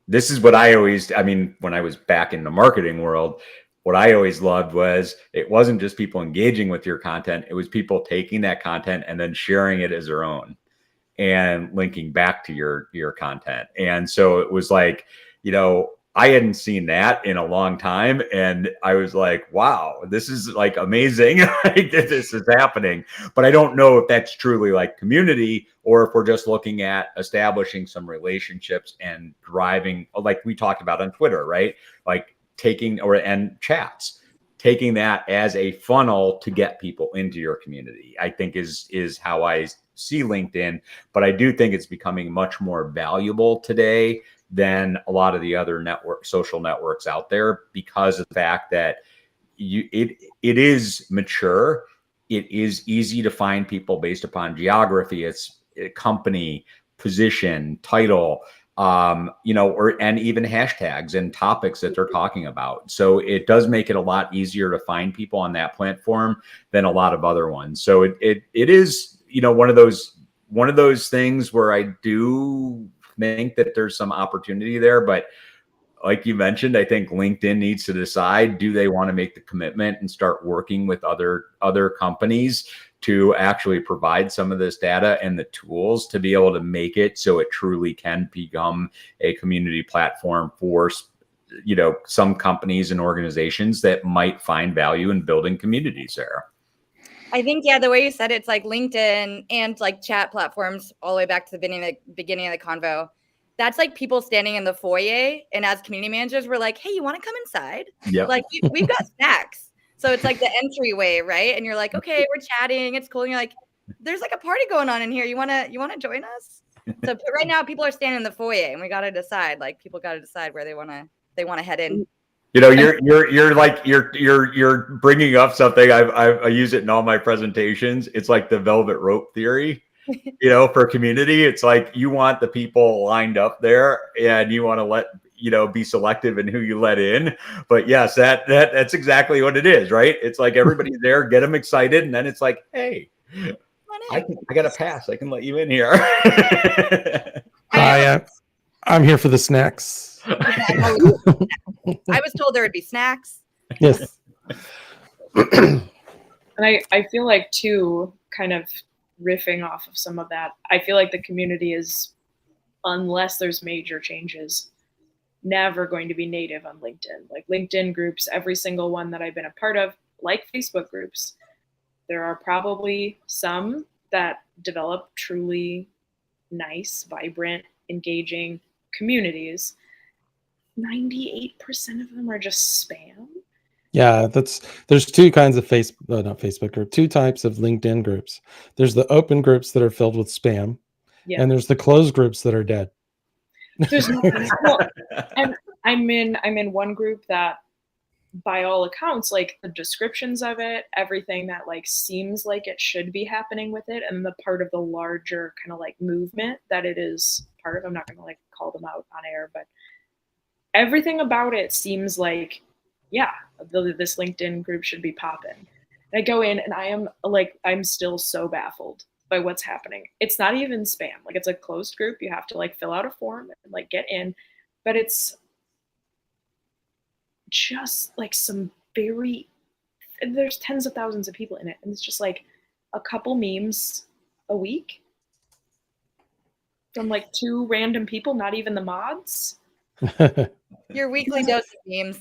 This is what when I was back in the marketing world, what I always loved was it wasn't just people engaging with your content. It was people taking that content and then sharing it as their own and linking back to your content. And so it was like, I hadn't seen that in a long time. And I was like, wow, this is like amazing. This is happening. But I don't know if that's truly like community or if we're just looking at establishing some relationships and driving, like we talked about on Twitter, right? Like and chats, taking that as a funnel to get people into your community, I think is how I see LinkedIn. But I do think it's becoming much more valuable today than a lot of the other social networks out there, because of the fact that it is mature. It is easy to find people based upon geography, it's company, position, title, and even hashtags and topics that they're talking about. So it does make it a lot easier to find people on that platform than a lot of other ones. So it is, one of those things where I do think that there's some opportunity there. But like you mentioned, I think LinkedIn needs to decide, do they want to make the commitment and start working with other companies to actually provide some of this data and the tools to be able to make it so it truly can become a community platform for, some companies and organizations that might find value in building communities there. I think, the way you said it's like LinkedIn and like chat platforms all the way back to the beginning of the convo. That's like people standing in the foyer, and as community managers, we're like, hey, you want to come inside? Yep. Like we've got snacks. So it's like the entryway, right? And you're like, okay, we're chatting, it's cool. And you're like, there's like a party going on in here. You wanna join us? So right now people are standing in the foyer, and we gotta decide, like people gotta decide where they wanna head in. You're bringing up something. I use it in all my presentations. It's like the velvet rope theory, for community. It's like you want the people lined up there, and you want to let be selective in who you let in. But yes, that's exactly what it is, right? It's like everybody's there, get them excited, and then it's like, hey, I got a pass. I can let you in here. I'm here for the snacks. I was told there would be snacks. Yes. And I feel like, too, kind of riffing off of some of that, I feel like the community is, unless there's major changes, never going to be native on LinkedIn. Like LinkedIn groups, every single one that I've been a part of, like Facebook groups, there are probably some that develop truly nice, vibrant, engaging communities. 98% of them are just spam. Yeah, there's two kinds of Facebook group, two types of LinkedIn groups. There's the open groups that are filled with spam, and there's the closed groups that are dead. There's I'm in one group that, by all accounts, like the descriptions of it, everything that like seems like it should be happening with it, and the part of the larger kind of like movement that it is part of. I'm not gonna like call them out on air, but everything about it seems like, this LinkedIn group should be popping. And I go in and I'm still so baffled by what's happening. It's not even spam. Like it's a closed group. You have to like fill out a form and like get in, but it's just like there's tens of thousands of people in it. And it's just like a couple memes a week from like 2 random people, not even the mods. Your weekly dose of memes.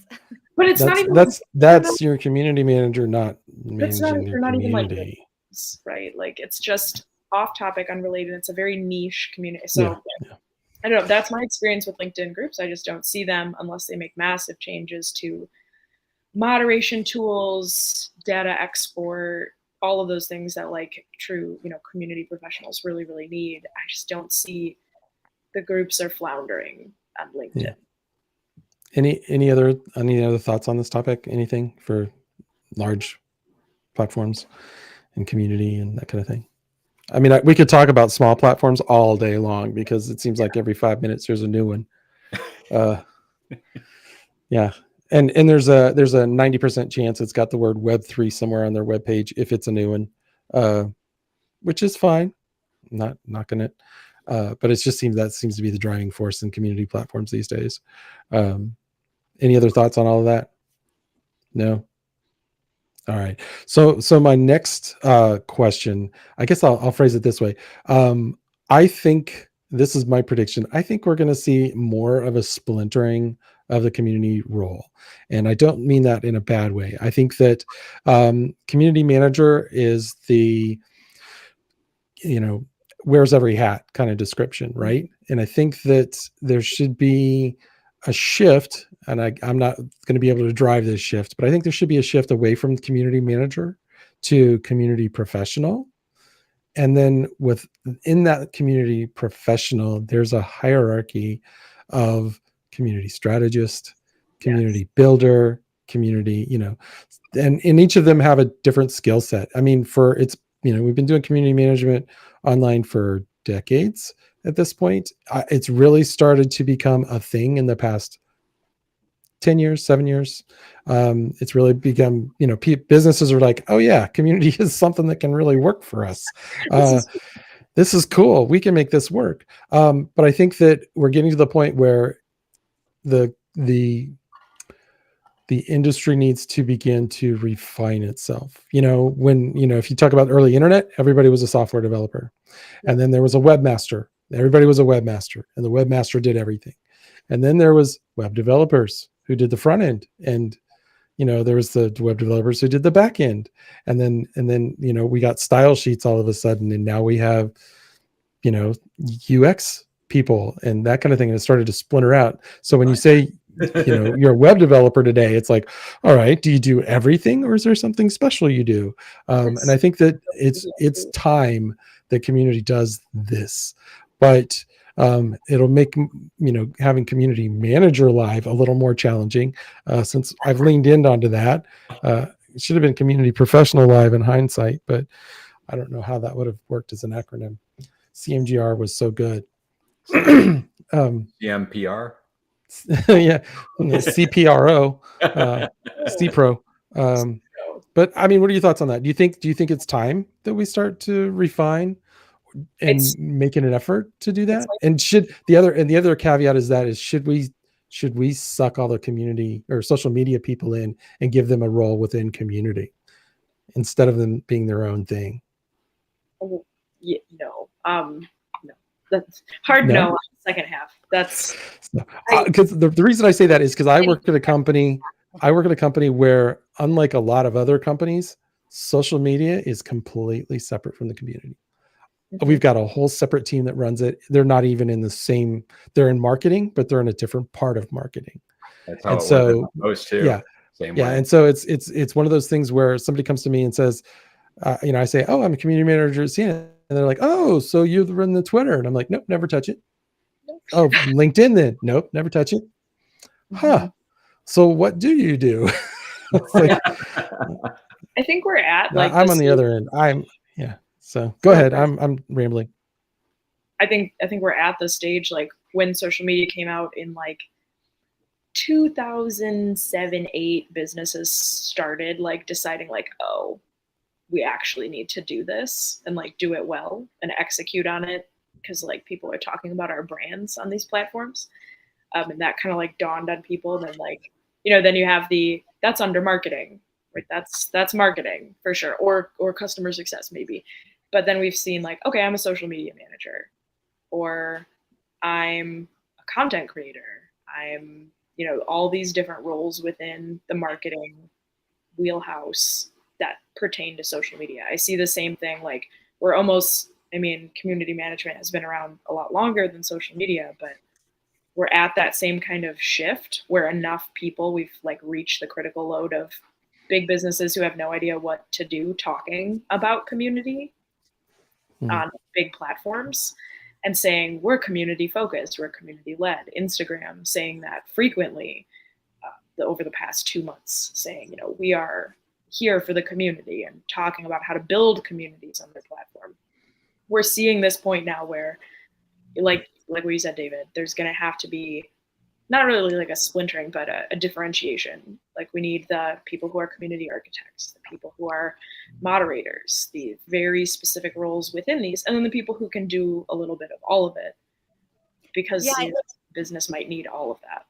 But it's not even that's your community manager not managing your community. Right? Like it's just off topic, unrelated. It's a very niche community. So I don't know. That's my experience with LinkedIn groups. I just don't see them unless they make massive changes to moderation tools, data export, all of those things that like true, community professionals really, really need. I just don't see the groups are floundering on LinkedIn. Yeah. Any other thoughts on this topic? Anything for large platforms and community and that kind of thing? I mean, we could talk about small platforms all day long because it seems like every 5 minutes there's a new one. Yeah. And there's a 90% chance it's got the word Web3 somewhere on their webpage if it's a new one, which is fine. I'm not knocking it. But it just seems to be the driving force in community platforms these days. Any other thoughts on all of that? No. All right. So my next question, I guess I'll phrase it this way. I think this is my prediction. I think we're going to see more of a splintering of the community role, and I don't mean that in a bad way. I think that community manager is the wears every hat kind of description, right? And I think that there should be a shift, and I'm not going to be able to drive this shift, but I think there should be a shift away from community manager to community professional. And then within that community professional, there's a hierarchy of community strategist, community builder, community, and each of them have a different skill set. I mean, we've been doing community management online for decades at this point. It's really started to become a thing in the past 10 years, 7 years. It's really become, businesses are like, oh yeah, community is something that can really work for us. This is cool. We can make this work. But I think that we're getting to the point where the industry needs to begin to refine itself. If you talk about early internet, everybody was a software developer. And then there was a webmaster. Everybody was a webmaster, and the webmaster did everything. And then there was web developers who did the front end. And, there was the web developers who did the back end. And then, we got style sheets all of a sudden. And now we have, UX people and that kind of thing. And it started to splinter out. So when you say, you're a web developer today, it's like, all right, do you do everything, or is there something special you do? And I think that it's time that community does this, but it'll make having community manager live a little more challenging, since I've leaned in onto that. It should have been community professional live in hindsight, but I don't know how that would have worked as an acronym. CMGR was so good. CMPR. Yeah, CPRO, CPRO. But I mean, what are your thoughts on that? Do you think it's time that we start to refine and making an effort to do that? And the other caveat is should we suck all the community or social media people in and give them a role within community instead of them being their own thing? Oh, yeah, no. No. That's hard. No, second half. That's because the reason I say that is because I work at a company where, unlike a lot of other companies, social media is completely separate from the community. We've got a whole separate team that runs it. They're not even in the same, they're in marketing, but they're in a different part of marketing. That's how it was most too. Yeah. Same yeah. way. And so it's one of those things where somebody comes to me and says, I say, oh, I'm a community manager at CNN. And they're like, oh, so you run the Twitter. And I'm like, nope, never touch it. Oh, LinkedIn then? Nope, never touch it. Huh. So what do you do? Like, I think we're at I'm on the other end. So go ahead. I'm rambling. I think we're at the stage like when social media came out in like 2007-8, businesses started like deciding like, oh, we actually need to do this and like do it well and execute on it because like people are talking about our brands on these platforms. And that kind of like dawned on people. And then like, then you have that's under marketing, right? That's marketing for sure. Or customer success maybe. But then we've seen like, okay, I'm a social media manager, or I'm a content creator. I'm, all these different roles within the marketing wheelhouse that pertain to social media. I see the same thing. Like we're almost I mean, community management has been around a lot longer than social media, but we're at that same kind of shift where enough people, we've like reached the critical load of big businesses who have no idea what to do talking about community on big platforms and saying we're community focused, we're community led. Instagram saying that frequently over the past 2 months, saying, we are here for the community and talking about how to build communities on their platform. We're seeing this point now where, like what you said, David, there's going to have to be not really like a splintering, but a differentiation. Like we need the people who are community architects, the people who are moderators, the very specific roles within these, and then the people who can do a little bit of all of it, because business might need all of that.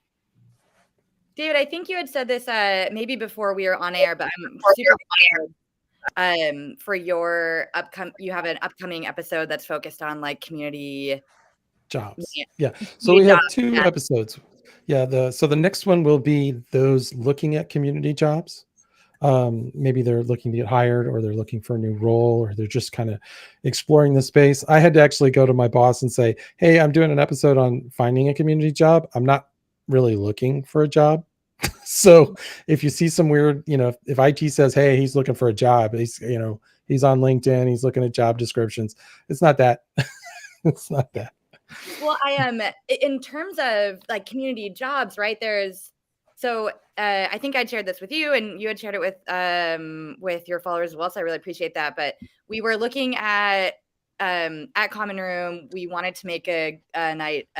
David, I think you had said this maybe before we were on air, but I'm super excited for your you have an upcoming episode that's focused on like community jobs. Yeah. So we have 2 episodes. Yeah. So the next one will be those looking at community jobs. Maybe they're looking to get hired, or they're looking for a new role, or they're just kind of exploring the space. I had to actually go to my boss and say, hey, I'm doing an episode on finding a community job. I'm not really looking for a job. So if you see some weird, if IT says, hey, he's looking for a job, he's on LinkedIn, he's looking at job descriptions. It's not that. It's not that. Well, I am in terms of like community jobs, right? I think I'd shared this with you, and you had shared it with your followers as well. So I really appreciate that. But we were looking at Common Room. We wanted to make a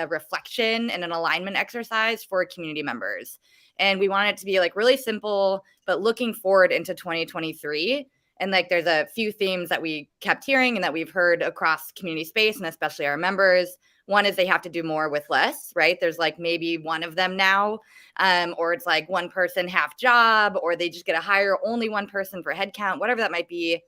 reflection and an alignment exercise for community members, and we wanted it to be like really simple, but looking forward into 2023. And like, there's a few themes that we kept hearing and that we've heard across community space, and especially our members. One is they have to do more with less, right? There's like maybe one of them now, or it's like one person, half job, or they just get to hire only one person for headcount, whatever that might be.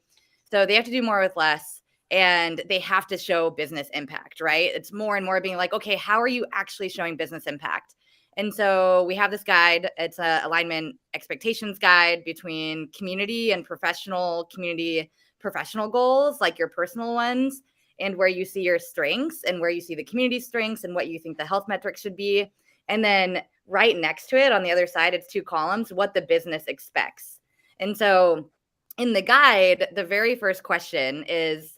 So they have to do more with less, and they have to show business impact, right? It's more and more being like, okay, how are you actually showing business impact? And so we have this guide. It's a alignment expectations guide between community and community professional goals, like your personal ones, and where you see your strengths and where you see the community strengths and what you think the health metrics should be. And then right next to it on the other side, it's 2 columns, what the business expects. And so in the guide, the very first question is,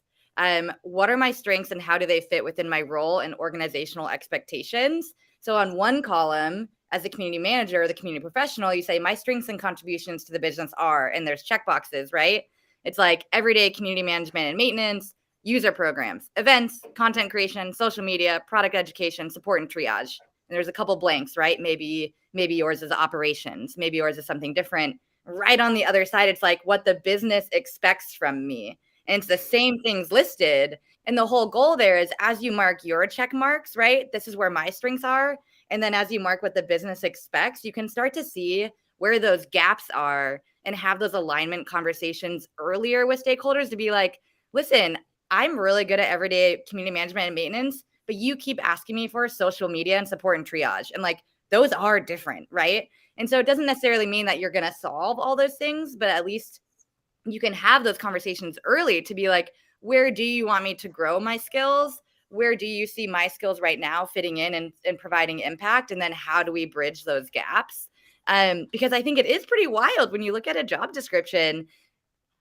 what are my strengths and how do they fit within my role and organizational expectations? So on one column, as a community manager or the community professional, you say my strengths and contributions to the business are, and there's check boxes, right? It's like everyday community management and maintenance, user programs, events, content creation, social media, product education, support, and triage. And there's a couple blanks, right? Maybe yours is operations. Maybe yours is something different. Right on the other side, it's like what the business expects from me. And it's the same things listed. And the whole goal there is as you mark your check marks, right? This is where my strengths are. And then as you mark what the business expects, you can start to see where those gaps are and have those alignment conversations earlier with stakeholders to be like, listen, I'm really good at everyday community management and maintenance, but you keep asking me for social media and support and triage. And like, those are different, right? And so it doesn't necessarily mean that you're going to solve all those things, but at least you can have those conversations early to be like, where do you want me to grow my skills? Where do you see my skills right now fitting in and providing impact? And then how do we bridge those gaps? Because I think it is pretty wild when you look at a job description.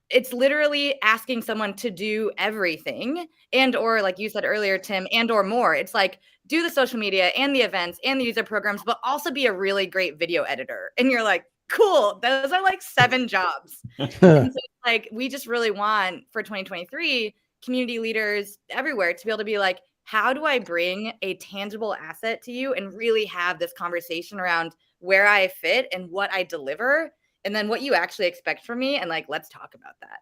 It's literally asking someone to do everything and or like you said earlier, Tim, and or more. It's like do the social media and the events and the user programs, but also be a really great video editor. And you're like, cool, those are like 7 jobs. And so like we just really want for 2023 community leaders everywhere to be able to be like, how do I bring a tangible asset to you and really have this conversation around where I fit and what I deliver? And then what you actually expect from me. And like, let's talk about that.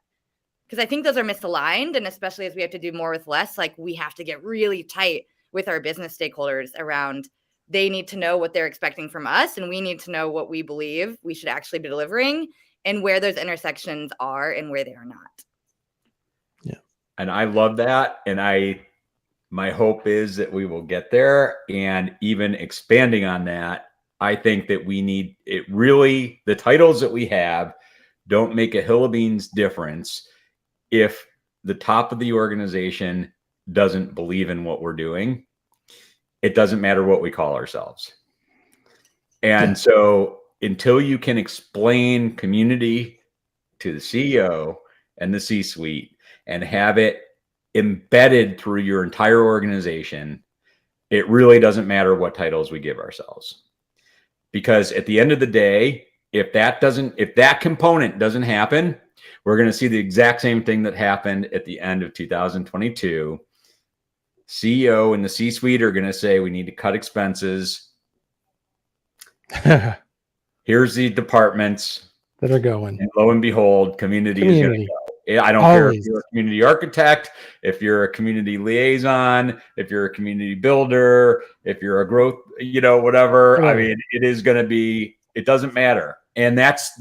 Because I think those are misaligned. And especially as we have to do more with less, like we have to get really tight with our business stakeholders around, they need to know what they're expecting from us. And we need to know what we believe we should actually be delivering and where those intersections are and where they are not. Yeah. And I love that. And my hope is that we will get there. And even expanding on that, I think that we need it really, the titles that we have don't make a hill of beans difference if the top of the organization doesn't believe in what we're doing, it doesn't matter what we call ourselves. And so until you can explain community to the CEO and the C-suite and have it embedded through your entire organization, it really doesn't matter what titles we give ourselves. Because at the end of the day, if that component doesn't happen, we're going to see the exact same thing that happened at the end of 2022. CEO and the C-suite are going to say, we need to cut expenses. Here's the departments that are going. And lo and behold, community is going to go. I don't care if you're a community architect, if you're a community liaison, if you're a community builder, if you're a growth, whatever. I mean, it is going to be, it doesn't matter. And that's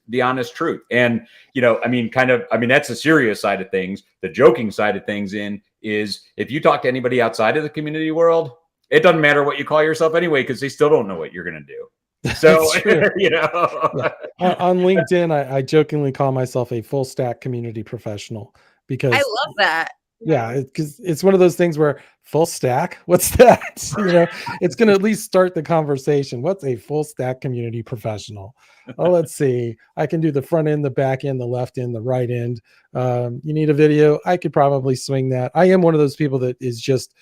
the honest truth. And, that's the serious side of things. The joking side of things is if you talk to anybody outside of the community world, it doesn't matter what you call yourself anyway, because they still don't know what you're going to do. So, Yeah. On LinkedIn, I jokingly call myself a full stack community professional because I love that. Yeah, because it's one of those things where full stack, what's that? It's going to at least start the conversation. What's a full stack community professional? Oh, let's see. I can do the front end, the back end, the left end, the right end. You need a video? I could probably swing that. I am one of those people that is just,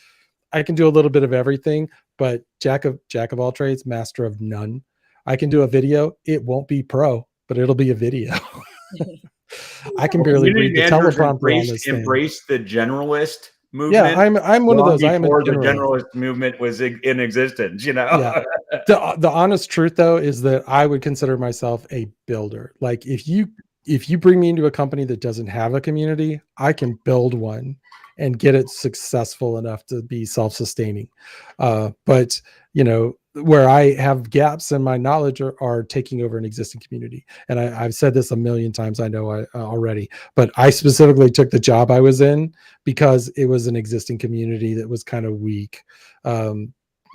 I can do a little bit of everything, but jack of all trades, master of none. I can do a video. It won't be pro, but it'll be a video. I can barely read the teleprompter on this thing. Embrace the generalist movement. Yeah, I'm one of those. I am a generalist. The generalist movement was in existence, Yeah. The honest truth, though, is that I would consider myself a builder. Like if you bring me into a company that doesn't have a community, I can build one and get it successful enough to be self-sustaining. But where I have gaps in my knowledge are taking over an existing community. And I've said this a million times, I know already, but I specifically took the job I was in because it was an existing community that was kind of weak.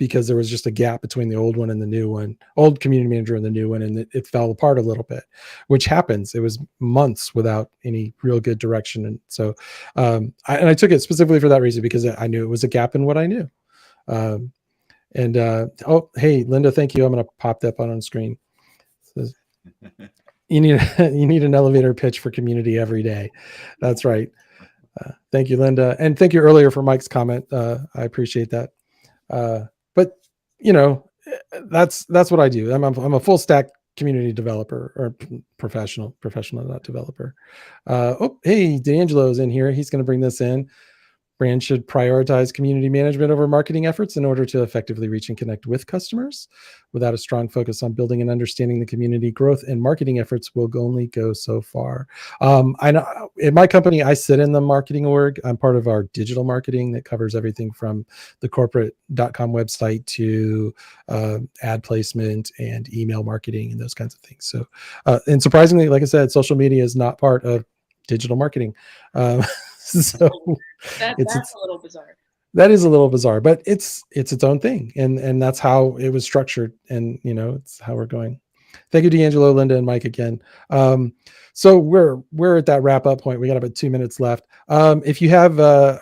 Because there was just a gap between the old one and the new one, old community manager and the new one, and it fell apart a little bit, which happens. It was months without any real good direction. And so I took it specifically for that reason, because I knew it was a gap in what I knew. Oh, hey, Linda, thank you. I'm going to pop that on screen. Says, you need an elevator pitch for community every day. That's right. Thank you, Linda. And thank you earlier for Mike's comment. I appreciate that. But that's what I do. I'm a full stack community developer or professional, not developer. Oh, hey, D'Angelo's in here. He's going to bring this in. Brands should prioritize community management over marketing efforts in order to effectively reach and connect with customers. Without a strong focus on building and understanding the community, growth and marketing efforts will only go so far. I know in my company, I sit in the marketing org. I'm part of our digital marketing that covers everything from the corporate.com website to ad placement and email marketing and those kinds of things. So, and surprisingly, like I said, social media is not part of digital marketing. So that's a little bizarre. That is a little bizarre, but it's its own thing, and that's how it was structured, and it's how we're going. Thank you, D'Angelo, Linda, and Mike again. So we're at that wrap up point. We got about 2 minutes left. If you have,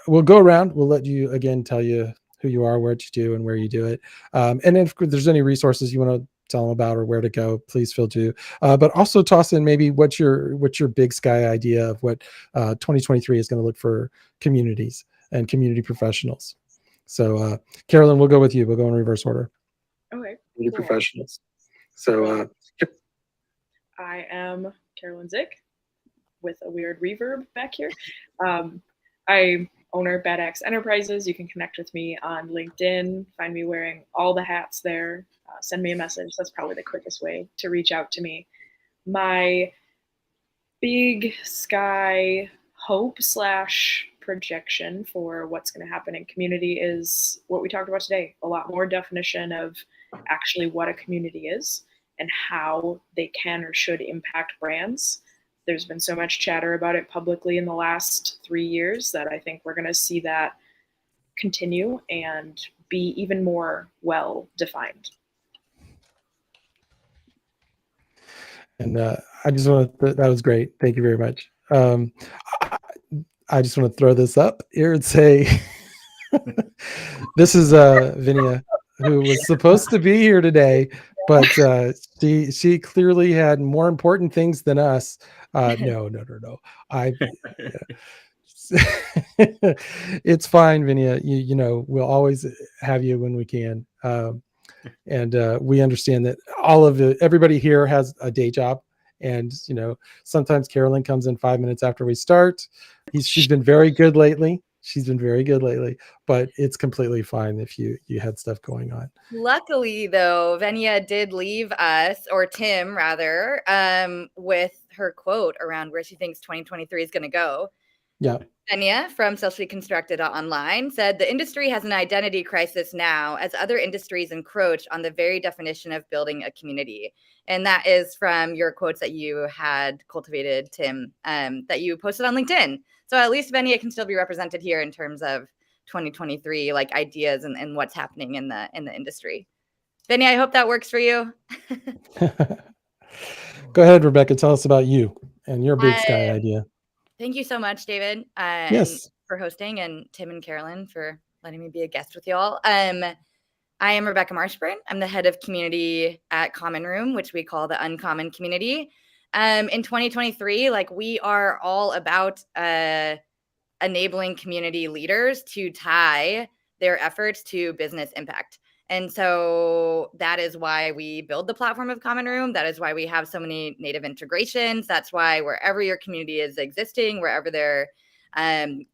we'll go around. We'll let you again tell you who you are, what you do, and where you do it. And if there's any resources you want to tell them about or where to go, please feel to. But also toss in maybe what's your big sky idea of what 2023 is going to look for communities and community professionals. So Carolyn, we'll go with you. We'll go in reverse order. Okay. Community professionals. So I am Carolyn Zick with a weird reverb back here. I owner Bad Axe Enterprises. You can connect with me on LinkedIn. Find me wearing all the hats there. Send me a message. That's probably the quickest way to reach out to me. My big sky hope / projection for what's going to happen in community is what we talked about today. A lot more definition of actually what a community is and how they can or should impact brands. There's been so much chatter about it publicly in the last 3 years that I think we're going to see that continue and be even more well defined. And I just want to, that was great. Thank you very much. I just want to throw this up here and say, this is Vinia, who was supposed to be here today, but she clearly had more important things than us. No. I it's fine, Vinia. You know, we'll always have you when we can. And we understand that everybody here has a day job, and you know, sometimes Carolyn comes in 5 minutes after we start. She's been very good lately. But it's completely fine if you had stuff going on. Luckily, though, Venia did leave us, or Tim rather, with her quote around where she thinks 2023 is going to go. Yeah. Venia from Socially Constructed Online said, the industry has an identity crisis now as other industries encroach on the very definition of building a community. And that is from your quotes that you had cultivated, Tim, that you posted on LinkedIn. So at least Venia can still be represented here in terms of 2023, like ideas and what's happening in the industry. Venia, I hope that works for you. Go ahead, Rebecca. Tell us about you and your big sky idea. Thank you so much, David, Yes. and for hosting, and Tim and Carolyn for letting me be a guest with y'all. I am Rebecca Marshburn. I'm the head of community at Common Room, which we call the Uncommon Community. In 2023, like, we are all about enabling community leaders to tie their efforts to business impact. And so that is why we build the platform of Common Room. That is why we have so many native integrations. That's why wherever your community is existing, wherever they're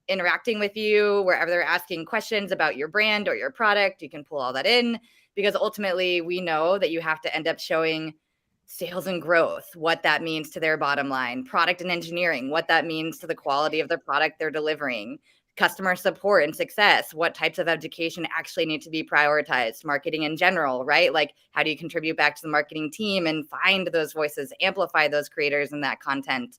interacting with you, wherever they're asking questions about your brand or your product, you can pull all that in, because ultimately we know that you have to end up showing sales and growth, what that means to their bottom line, product and engineering, what that means to the quality of the product they're delivering, customer support and success, what types of education actually need to be prioritized, marketing in general, right? Like, how do you contribute back to the marketing team and find those voices, amplify those creators and that content,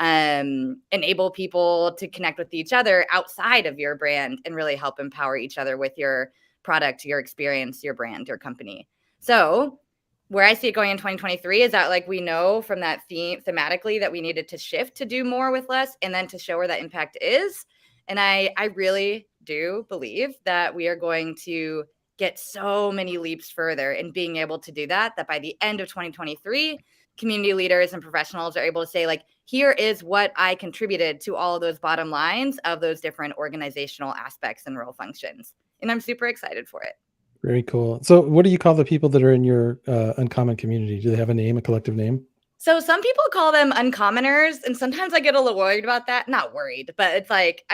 enable people to connect with each other outside of your brand and really help empower each other with your product, your experience, your brand, your company. So where I see it going in 2023 is that, like, we know from that thematically that we needed to shift to do more with less, and then to show where that impact is. And I really do believe that we are going to get so many leaps further in being able to do that by the end of 2023, community leaders and professionals are able to say, like, here is what I contributed to all of those bottom lines of those different organizational aspects and role functions. And I'm super excited for it. Very cool. So what do you call the people that are in your uncommon community? Do they have a name, a collective name? So some people call them uncommoners, and sometimes I get a little worried about that. Not worried, but it's like,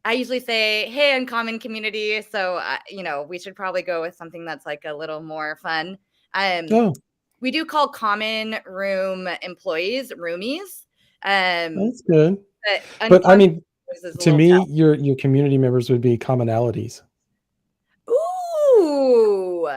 I usually say, hey, uncommon community. So, we should probably go with something that's like a little more fun. We do call Common Room employees roomies. That's good. But I mean, to me, your community members would be commonalities. Ooh.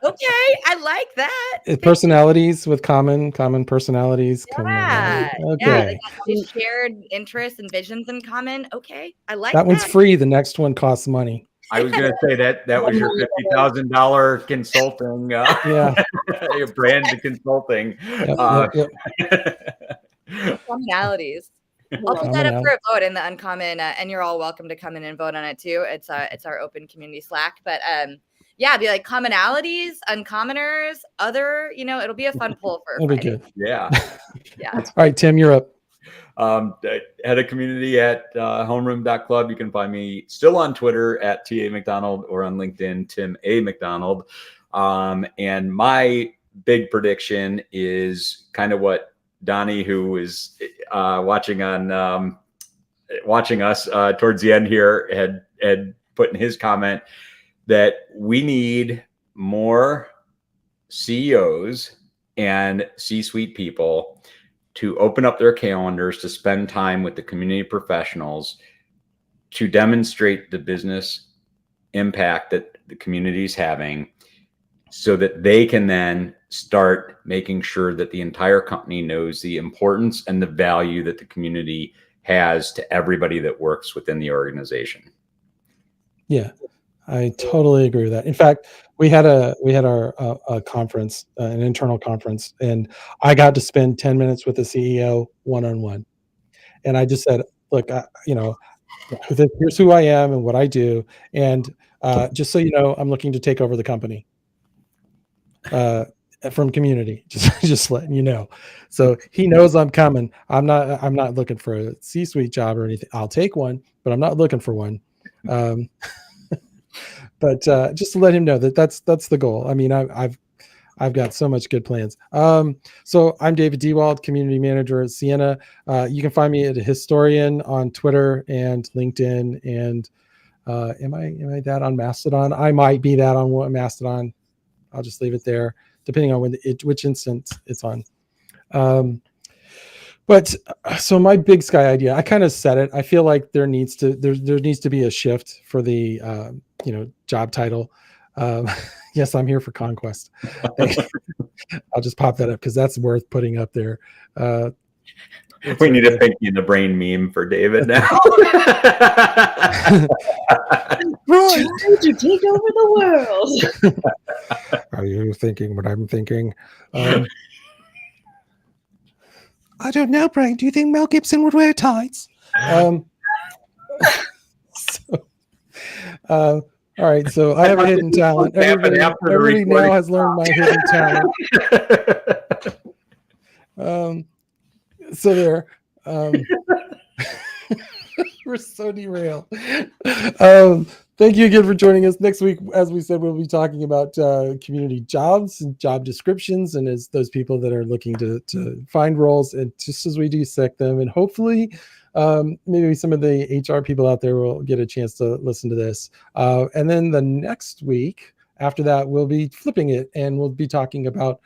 Okay, I like that. Personalities with common personalities. Yeah. Okay. Yeah, shared interests and visions in common. Okay, I like that. One's free. The next one costs money. I was going to say that was your $50,000 consulting, your brand consulting. Commonalities. I'll put that up for a vote in the uncommon, and you're all welcome to come in and vote on it too. It's our open community Slack, but be like commonalities, uncommoners, other. It'll be a fun poll for. It'll be good. Yeah. Yeah. All right, Tim, you're up. Head of community at homeroom.club. You can find me still on Twitter at TA McDonald or on LinkedIn, Tim A. McDonald. And my big prediction is kind of what Donnie, who is watching us towards the end here, had put in his comment, that we need more CEOs and C-suite people to open up their calendars to spend time with the community professionals to demonstrate the business impact that the community is having, so that they can then start making sure that the entire company knows the importance and the value that the community has to everybody that works within the organization. Yeah, I totally agree with that. In fact, we had our conference, an internal conference, and I got to spend 10 minutes with the CEO one-on-one. And I just said, look, here's who I am and what I do. And just so you know, I'm looking to take over the company from community, just letting you know. So he knows I'm coming. I'm not looking for a C-suite job or anything. I'll take one, but I'm not looking for one. But just to let him know that's the goal. I mean, I've got so much good plans. So I'm David Dewald, community manager at Sienna. You can find me at Historian on Twitter and LinkedIn. And am I that on Mastodon? I might be that on Mastodon. I'll just leave it there, depending on which instance it's on. But so my big sky idea, I kind of said it. I feel like there needs to be a shift for the job title. Yes, I'm here for conquest. I'll just pop that up because that's worth putting up there. We need a Pinky in the Brain meme for David now. Trying to take over the world. Are you thinking what I'm thinking? I don't know, Brain. Do you think Mel Gibson would wear tights? All right, so I have a hidden talent. Everybody now has learned my hidden talent. So there. We're so derailed. Thank you again for joining us. Next week, as we said, we'll be talking about community jobs and job descriptions, and as those people that are looking to find roles, and just as we dissect them, and hopefully maybe some of the HR people out there will get a chance to listen to this. And then the next week after that, we'll be flipping it, and we'll be talking about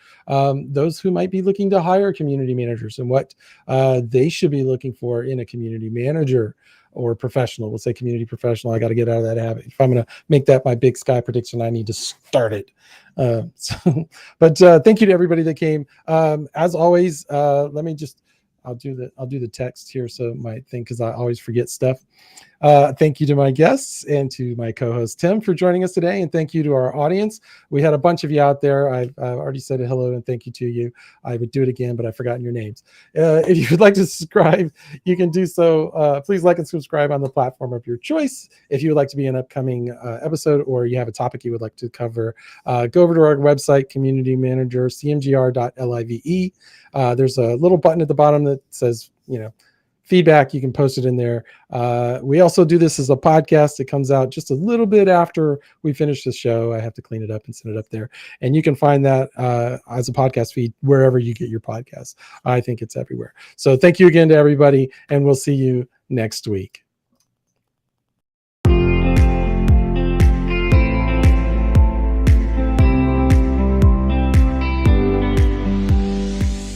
those who might be looking to hire community managers and what they should be looking for in a community manager or professional. We'll say community professional. I got to get out of that habit. If I'm going to make that my big sky prediction, I need to start it. But thank you to everybody that came. As always, I'll do the text here, so my thing, because I always forget stuff. Thank you to my guests and to my co-host Tim for joining us today, and thank you to our audience. We had a bunch of you out there. I've already said a hello and thank you to you. I would do it again, but I've forgotten your names. If you would like to subscribe, you can do so. Please like and subscribe on the platform of your choice. If you would like to be an upcoming episode, or you have a topic you would like to cover, go over to our website, community manager, cmgr.live. There's a little button at the bottom that says, feedback. You can post it in there. We also do this as a podcast. It comes out just a little bit after we finish the show. I have to clean it up and send it up there. And you can find that as a podcast feed wherever you get your podcasts. I think it's everywhere. So thank you again to everybody, and we'll see you next week.